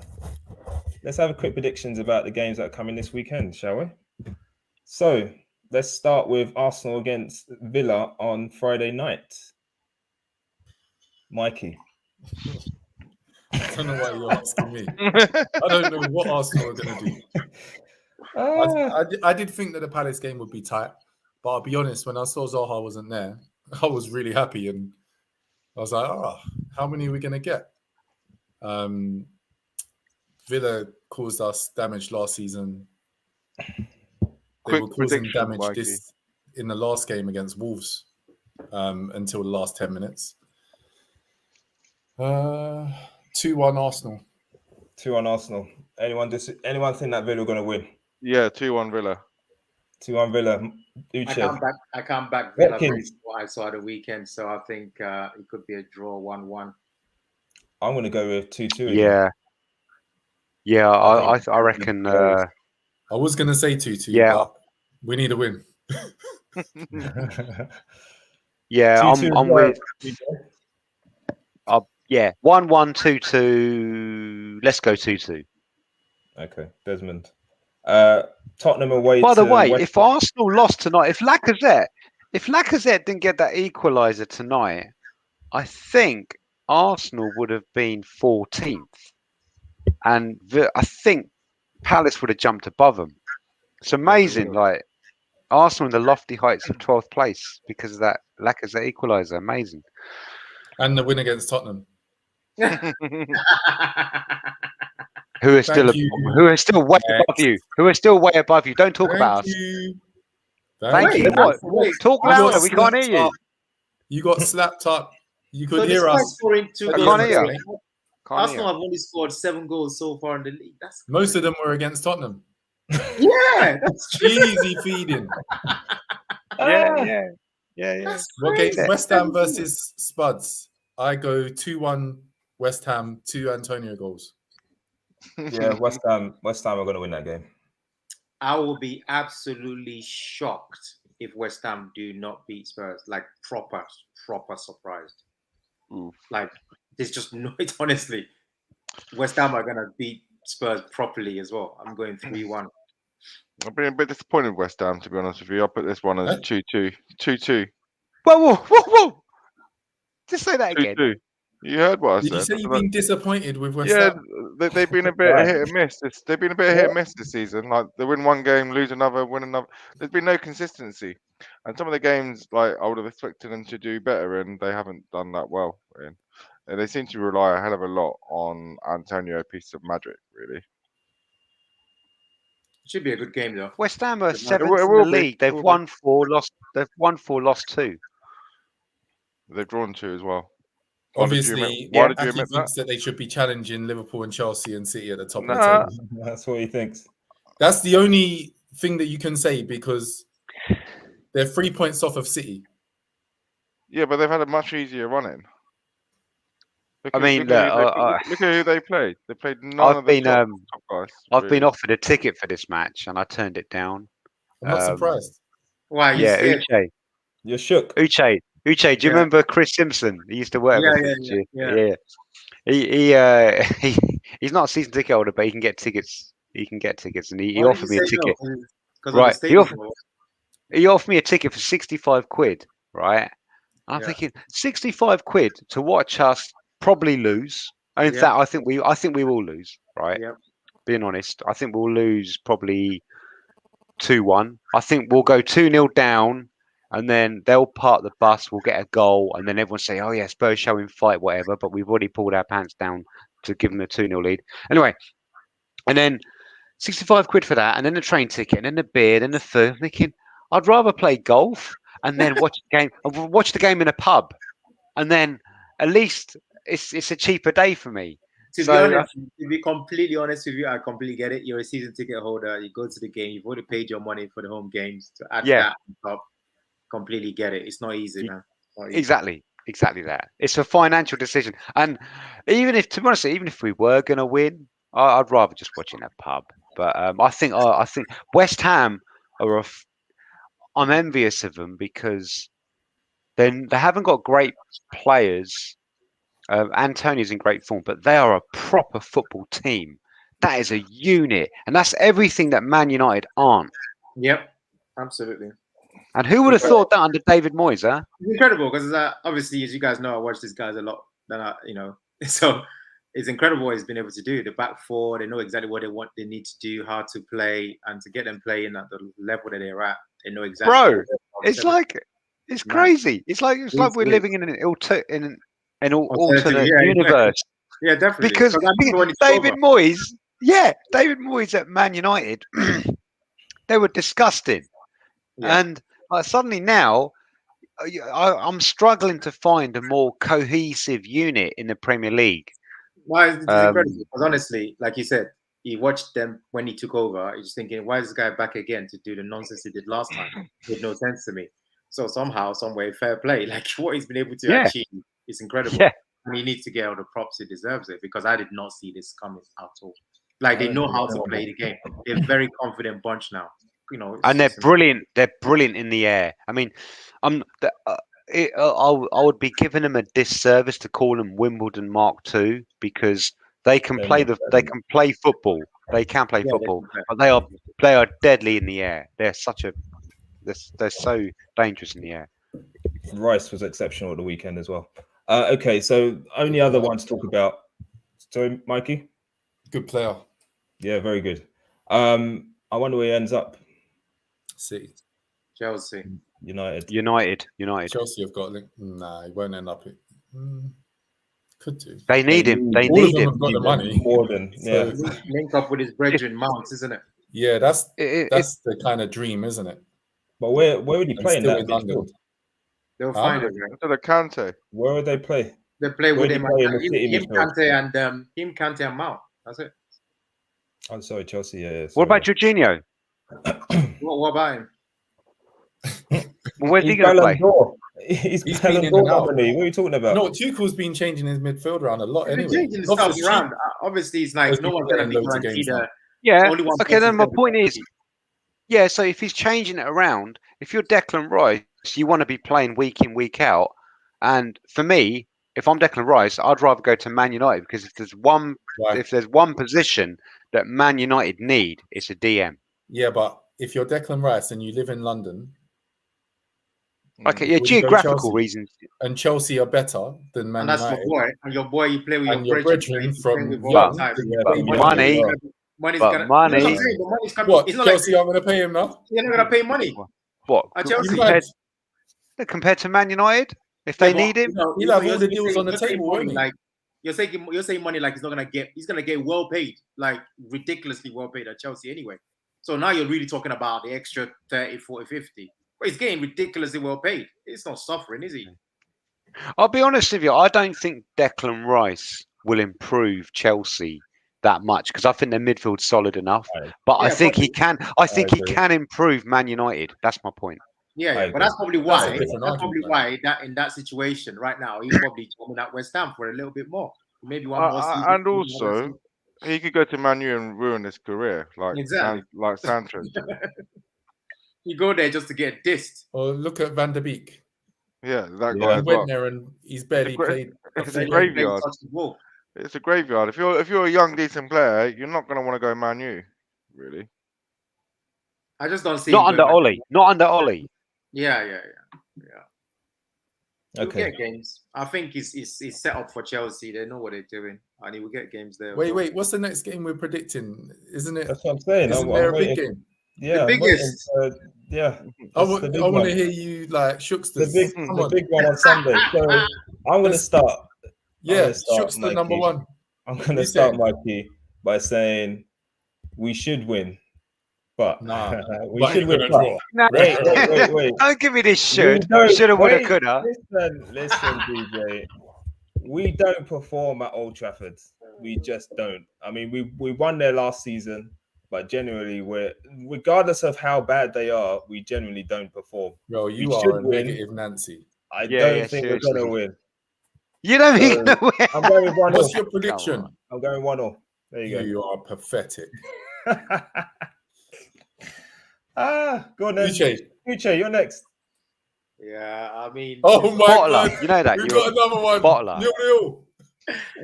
Let's have a quick predictions about the games that are coming this weekend, shall we? So let's start with Arsenal against Villa on Friday night. Mikey. I don't know why you're asking me. I don't know what Arsenal are going to do. I did think that the Palace game would be tight, but I'll be honest, when I saw Zaha wasn't there, I was really happy, and I was like, how many are we going to get? Villa caused us damage last season. They were causing damage in the last game against Wolves until the last 10 minutes. 2-1 Arsenal. 2-1 Arsenal. Anyone think that Villa are going to win? Yeah, 2-1 Villa. 2-1 Villa. I can't back Villa based on what I saw at the weekend, so I think it could be a draw 1-1. I'm going to go with 2-2 again. Yeah, I reckon. I was going to say 2-2, but we need a win. Yeah, I'm with. 1-1, 2-2. Let's go 2-2. Okay, Desmond. Tottenham away. By the way, if Arsenal lost tonight, if Lacazette didn't get that equaliser tonight, I think Arsenal would have been 14th, and I think Palace would have jumped above them. It's amazing, like Arsenal in the lofty heights of 12th place because of that Lacazette equaliser. Amazing. And the win against Tottenham. Who are still way above you? Who are still way above you? Don't talk about us. Thank you. What? Talk louder. We can't hear you. You got slapped up. You could hear us. I can't hear you. Arsenal have only scored 7 goals so far in the league. Most of them were against Tottenham. Yeah, that's true. Easy feeding. Yeah. What game? West Ham versus Spuds. I go 2-1 West Ham, 2 Antonio goals. Yeah, West Ham are going to win that game. I will be absolutely shocked if West Ham do not beat Spurs. Like proper surprised. Oof. Like there's just no. Honestly, West Ham are going to beat Spurs properly as well. I'm going 3-1. I've been a bit disappointed with West Ham, to be honest with you. I'll put this one as 2-2. 2-2. Whoa. Just say that again. 2-2. You heard what I said. Did you say you've been disappointed with West Ham? Yeah, they've been a bit hit and miss. They've been a bit hit and miss this season. Like they win one game, lose another, win another. There's been no consistency. And some of the games, like I would have expected them to do better, and they haven't done that well. And they seem to rely a hell of a lot on Antonio Piece of Magic, really. Should be a good game though. West Ham are 7th in the league. They've won 4, lost. They've won 4, lost 2. They've drawn 2 as well. Obviously, Aki thinks that they should be challenging Liverpool and Chelsea and City at the top of the table. That's what he thinks. That's the only thing that you can say because they're 3 points off of City. Yeah, but they've had a much easier run-in. Look at who they played. They played none of the top guys. I've been offered a ticket for this match and I turned it down. I'm not surprised. Why? You scared? Uche. You're shook. Uche, do you remember Chris Simpson? He used to work with us. Yeah. He's not a season ticket holder, but he can get tickets. And he offered me a ticket. Right. He offered me a ticket for 65 quid. Right. I'm thinking 65 quid to watch us probably lose. In fact, I think we will lose. Right. Yep. Being honest, I think we'll lose probably 2-1. I think we'll go 2-0 down. And then they'll park the bus, we'll get a goal, and then everyone say, oh, yeah, Spurs showing fight, whatever, but we've already pulled our pants down to give them a 2-0 lead. Anyway, and then 65 quid for that, and then the train ticket, and then the beer, and the food. I'm thinking, I'd rather play golf and then watch the game in a pub. And then at least it's a cheaper day for me. To be honest, to be completely honest with you, I completely get it. You're a season ticket holder. You go to the game. You've already paid your money for the home games. To add that on top, completely get it. It's not easy, man. Exactly that. It's a financial decision, and even if, to be honest, even if we were going to win, I'd rather just watch in a pub. But I think West Ham are. I'm envious of them because they haven't got great players. Antonio's in great form, but they are a proper football team. That is a unit, and that's everything that Man United aren't. Yep, absolutely. And who would have thought that under David Moyes, huh? It's incredible because obviously, as you guys know, I watch these guys a lot. So it's incredible what he's been able to do. The back four, they know exactly what they need to do, how to play, and to get them playing at the level that they're at. They know exactly. Bro, it's crazy. It's like we're living in an alternate universe. Yeah, definitely. Because David Moyes at Man United, they were disgusting, and suddenly now, I'm struggling to find a more cohesive unit in the Premier League. Why is incredible? Because honestly, like you said, you watched them when he took over. You're just thinking, why is this guy back again to do the nonsense he did last time? It made no sense to me. So somehow, some way, fair play. Like what he's been able to achieve is incredible. Yeah. And he needs to get all the props. He deserves it because I did not see this coming at all. Like they know how to play the game. They're a very confident bunch now. And they're brilliant. They're brilliant in the air. I mean, I would be giving them a disservice to call them Wimbledon Mark II because they can play football. They can play football, but they are deadly in the air. They're so dangerous in the air. Rice was exceptional at the weekend as well. Okay, so only other one to talk about. Sorry, Mikey. Good player. Yeah, very good. I wonder where he ends up. City. Chelsea. United. Chelsea have got. Nah, he won't end up. Could do. They need him. They all need of them him. have got the money. More than Link up with his brethren Mounts, isn't it? Yeah, that's the kind of dream, isn't it? But where would he play in that London? They'll find him. To the Kante. Where would they play? They play with him Kante and Mount. That's it. I'm sorry, Chelsea. Yeah. What about Jorginho? What about him? Where's he going to play? He's been in and out. What are you talking about? No, Tuchel's been changing his midfield around a lot. Anyway, changing stuff around. Obviously, it's like no one's going to be guaranteed. Okay. Then my point is, so if he's changing it around, if you're Declan Rice, you want to be playing week in, week out. And for me, if I'm Declan Rice, I'd rather go to Man United because if there's one position that Man United need, it's a DM. Yeah, but if you're Declan Rice and you live in London. Okay, geographical reasons. And Chelsea are better than Man United. And that's my boy. And your boy, you play with your brethren from money. Money. What? Chelsea aren't going to pay him now? You're not going to pay money. What? Compared to Man United, if they need him, he'll have all the deals on the table, won't he? Like you're saying money like he's going to get well paid, like ridiculously well paid at Chelsea anyway. So now you're really talking about the extra 30, 40, 50. But he's getting ridiculously well paid. It's not suffering, is he? I'll be honest with you. I don't think Declan Rice will improve Chelsea that much because I think their midfield's solid enough. But I think he can. I think he can improve Man United. That's my point. Yeah, but that's probably why. That in that situation right now, he's probably coming at West Ham for a little bit more. Maybe one more season. And also, he could go to ManU and ruin his career, like Sanchez. You go there just to get dissed. Or look at Van der Beek. Yeah, that He guy as went well. there and he's barely played. It's a graveyard. It's a graveyard. If you're a young, decent player, you're not going to want to go ManU, really. I just don't see. Not under Ollie. Not under Ollie. Yeah. Okay. He'll get games. I think he's set up for Chelsea. They know what they're doing, and he will get games there. Wait. What's the next game we're predicting? Isn't it? That's what I'm saying. Isn't there a big game? Yeah, the biggest. I want to hear you like Shooksters. The big one on Sunday. So I'm going to start. Yeah, Shookster number one. I'm going to start, Mikey, by saying we should win. But we should win. Wait. Don't give me this should. Shoulda, woulda, coulda. Listen, DJ. We don't perform at Old Trafford. We just don't. I mean, we won there last season, but generally, regardless of how bad they are, we generally don't perform. Bro, you are a negative Nancy. I don't think we're going to win. You don't think you're going to win? I'm going 1-0. What's your prediction? I'm going 1-0. There you go. You are pathetic. Go on then. Uche, you're next. Yeah, I mean. Oh my God! You know that you got another one. Bottler. 0-0.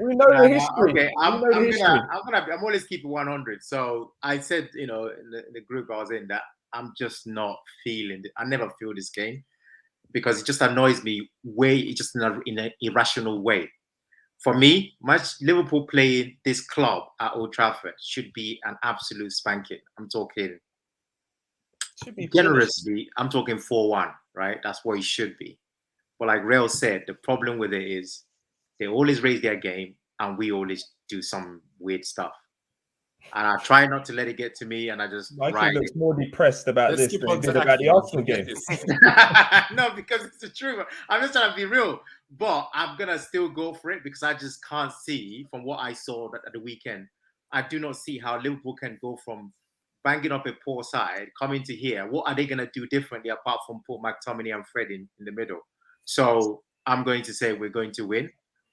We know the history. Okay, I'm always keeping 100. So I said, in the group I was in, that I'm just not feeling it. I never feel this game because it just annoys me just in an irrational way. For me, Liverpool playing this club at Old Trafford should be an absolute spanking. I'm talking generously. I'm talking 4-1, right? That's what it should be. But like Rail said, the problem with it is they always raise their game and we always do some weird stuff. And I try not to let it get to me, and I just Mikey looks more depressed about this than he did about the Arsenal game. No, because it's the truth. I'm just trying to be real. But I'm going to still go for it because I just can't see from what I saw at the weekend. I do not see how Liverpool can go from banging up a poor side, coming to here. What are they going to do differently apart from put McTominay and Fred in the middle? So I'm going to say we're going to win.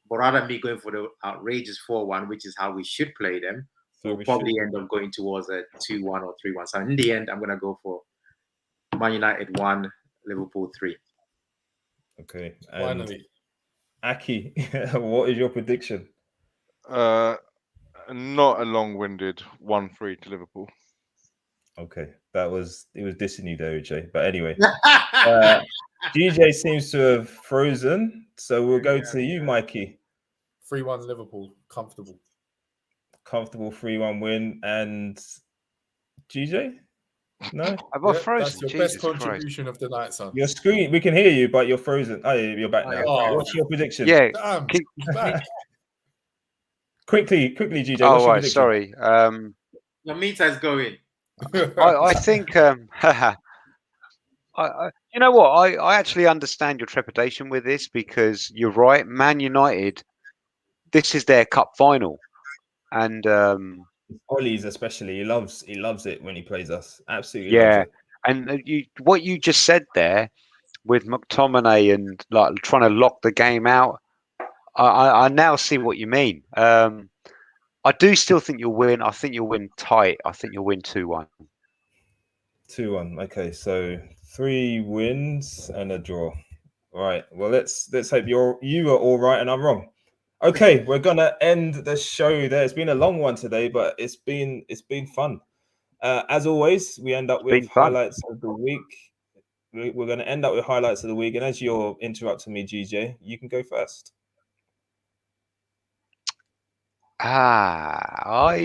But rather than me going for the outrageous 4-1, which is how we should play them, we'll probably end up going towards a 2-1 or 3-1. So in the end, I'm going to go for Man United 1, Liverpool 3. Okay. Finally. Aki, what is your prediction? Not a long-winded 1-3 to Liverpool. Okay. It was dissing you there, Uche. But anyway. DJ seems to have frozen. So we'll go to you, Mikey. 3-1 Liverpool. Comfortable 3-1 win. And GJ? No? I've frozen. That's your best contribution of the night, son. Your screen, we can hear you, but you're frozen. Oh, you're back now. What's your prediction? Yeah. Damn, he's back. Quickly, GJ. Oh, right. Sorry. Your meter's going. I think... you know what? I actually understand your trepidation with this because you're right. Man United, this is their cup final. And... Ollie's especially, he loves it when he plays us. Absolutely. Yeah, and what you just said there with McTominay and like trying to lock the game out, I now see what you mean. I do still think you'll win. I think you'll win tight. I think you'll win 2-1. 2-1. Okay, so 3 wins and a draw. All right. Well, let's hope you are all right and I'm wrong. Okay, we're gonna end the show there. It's been a long one today, but it's been fun. As always, we end up with highlights of the week. We're gonna end up with highlights of the week, and as you're interrupting me, GJ, you can go first. I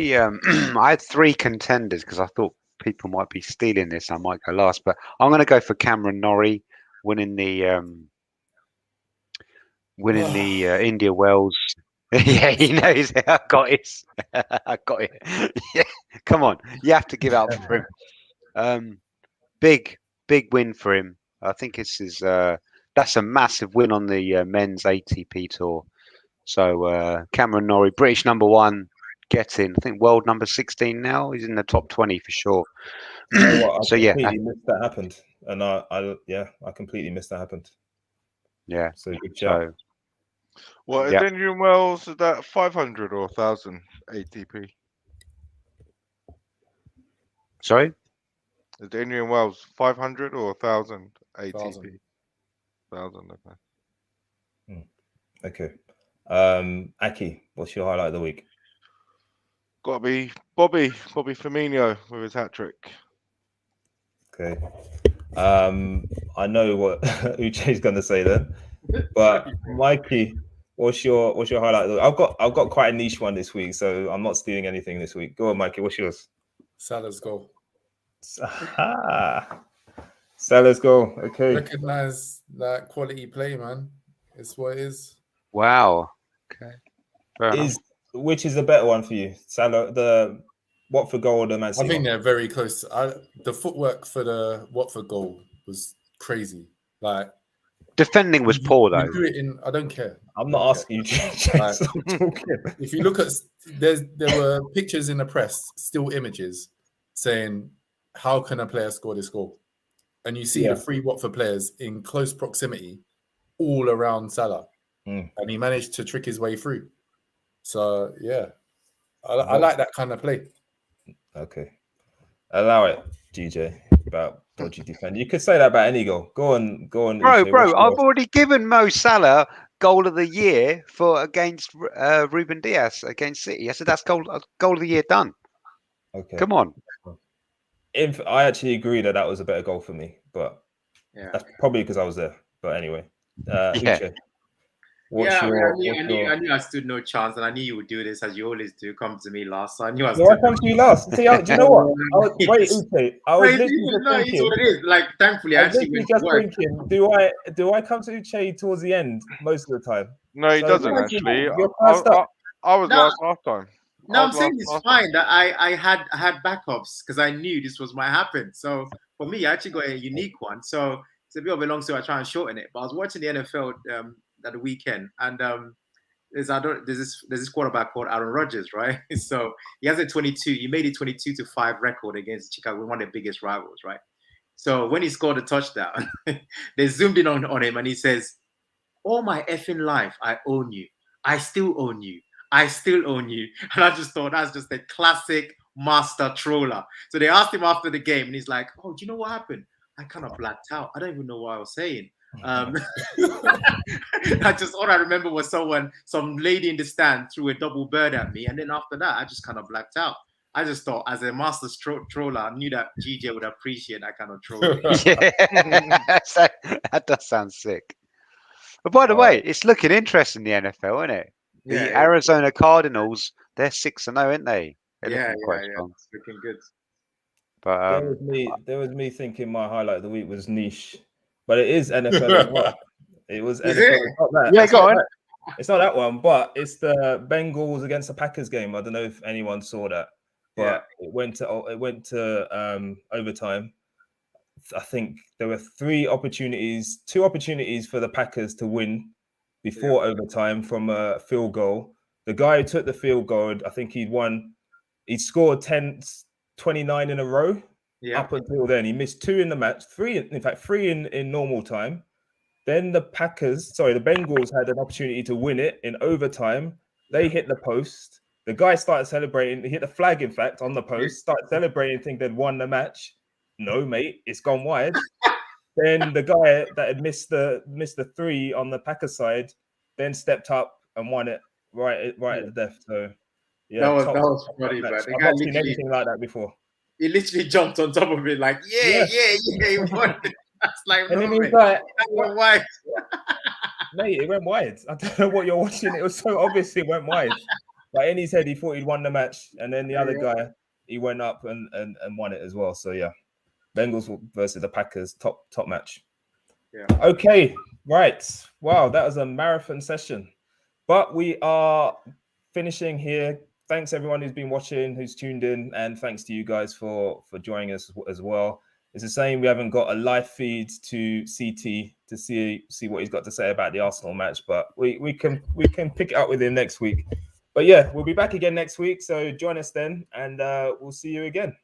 had 3 contenders because I thought people might be stealing this. I might go last, but I'm gonna go for Cameron Norrie winning the India Wells. Yeah, he knows it. I got it. Yeah, come on, you have to give up for him. Big win for him. I think that's a massive win on the men's ATP tour. So Cameron Norrie, British number 1, gets in. I think world number 16 now. He's in the top 20 for sure. So yeah, missed that happened, and I completely missed that happened. Yeah. So good job. What is Indian Wells? Is that 500 or 1,000 ATP? Sorry? Is the Indian Wells 500 or 1,000 ATP? 1,000. Okay. Aki, what's your highlight of the week? Got to be Bobby Firmino with his hat trick. Okay. I know what Uche's going to say then, but Mikey, what's your highlight of the week? I've got quite a niche one this week, so I'm not stealing anything this week. Go on, Mikey. What's yours? Salah's goal. Salah's goal. Okay. Recognize that quality play, man. It's what it is. Wow. Okay. Which is a better one for you? Salah, the Watford goal or the Man City? I think they're very close. The footwork for the Watford goal was crazy. Like defending was poor though. You do it in. I don't care. I'm not asking you. If you look at, there were pictures in the press, still images, saying how can a player score this goal, and you see the three Watford players in close proximity, all around Salah, and he managed to trick his way through. So yeah, I like that kind of play. Okay, allow it, GJ. About dodgy defend. You could say that about any goal. Go on. Bro, I've already given Mo Salah goal of the year against Ruben Diaz against City. I said that's goal of the year done. Okay, come on. I actually agree that was a better goal for me, but that's probably because I was there. But anyway, Uche, I knew I stood no chance, and I knew you would do this as you always do. Come to me last, so I knew I stood. I come to you last. See, do you know what? Wait, Uche. I was literally just thinking. What it is. Like, thankfully, I actually went to work. Thinking, do I come to Uche towards the end most of the time? No, he doesn't actually. I was last time. No, I'm saying it's fine that I had backups because I knew this might happen. So for me, I actually got a unique one. So it's a bit of a long story. I try and shorten it. But I was watching the NFL at the weekend, and there's this quarterback called Aaron Rodgers, right? So he has a 22. He made it 22-5 record against Chicago, one of their biggest rivals, right? So when he scored a touchdown, they zoomed in on him, and he says, "All my effing life, I own you. I still own you. I still own you." And I just thought that's just a classic master troller. So they asked him after the game, and he's like, "Oh, do you know what happened? I kind of blacked out. I don't even know what I was saying." All I remember was some lady in the stand threw a double bird at me, and then after that, I just kind of blacked out. I just thought, as a master troller, I knew that GJ would appreciate that kind of trolling. That does sound sick. But by the way, it's looking interesting in the NFL, isn't it? The Arizona Cardinals, they're 6-0, aren't they? They're It's looking good. But there was me thinking my highlight of the week was niche, but it is NFL as well. It was NFL. It's not that. Yeah, go on. It's not that one, but it's the Bengals against the Packers game. I don't know if anyone saw that, but it went to overtime. I think there were two opportunities for the Packers to win before overtime from a field goal. The guy who took the field goal, I think he'd scored 29 in a row up until then. He missed 2 in the match, 3 in normal time. Then the Bengals had an opportunity to win it in overtime. They hit the post. The guy started celebrating. He hit the flag, in fact, on the post, started celebrating, think they'd won the match. No, mate, it's gone wide. Then the guy that had missed the 3 on the Packers side then stepped up and won it right at the death. So that was funny, man. I've not seen anything like that before. He literally jumped on top of it like, he won it. That's like, and no, then he was like, went wide. Mate, it went wide. I don't know what you're watching. It was so obvious it went wide. But in his head, he thought he'd won the match, and then the other guy, he went up and won it as well. So yeah, Bengals versus the Packers, top match. Yeah. Okay, right. Wow, that was a marathon session, but we are finishing here. Thanks everyone who's been watching, who's tuned in, and thanks to you guys for joining us as well. It's a shame we haven't got a live feed to CT to see what he's got to say about the Arsenal match, but we can pick it up with him next week. But yeah, we'll be back again next week, so join us then, and we'll see you again.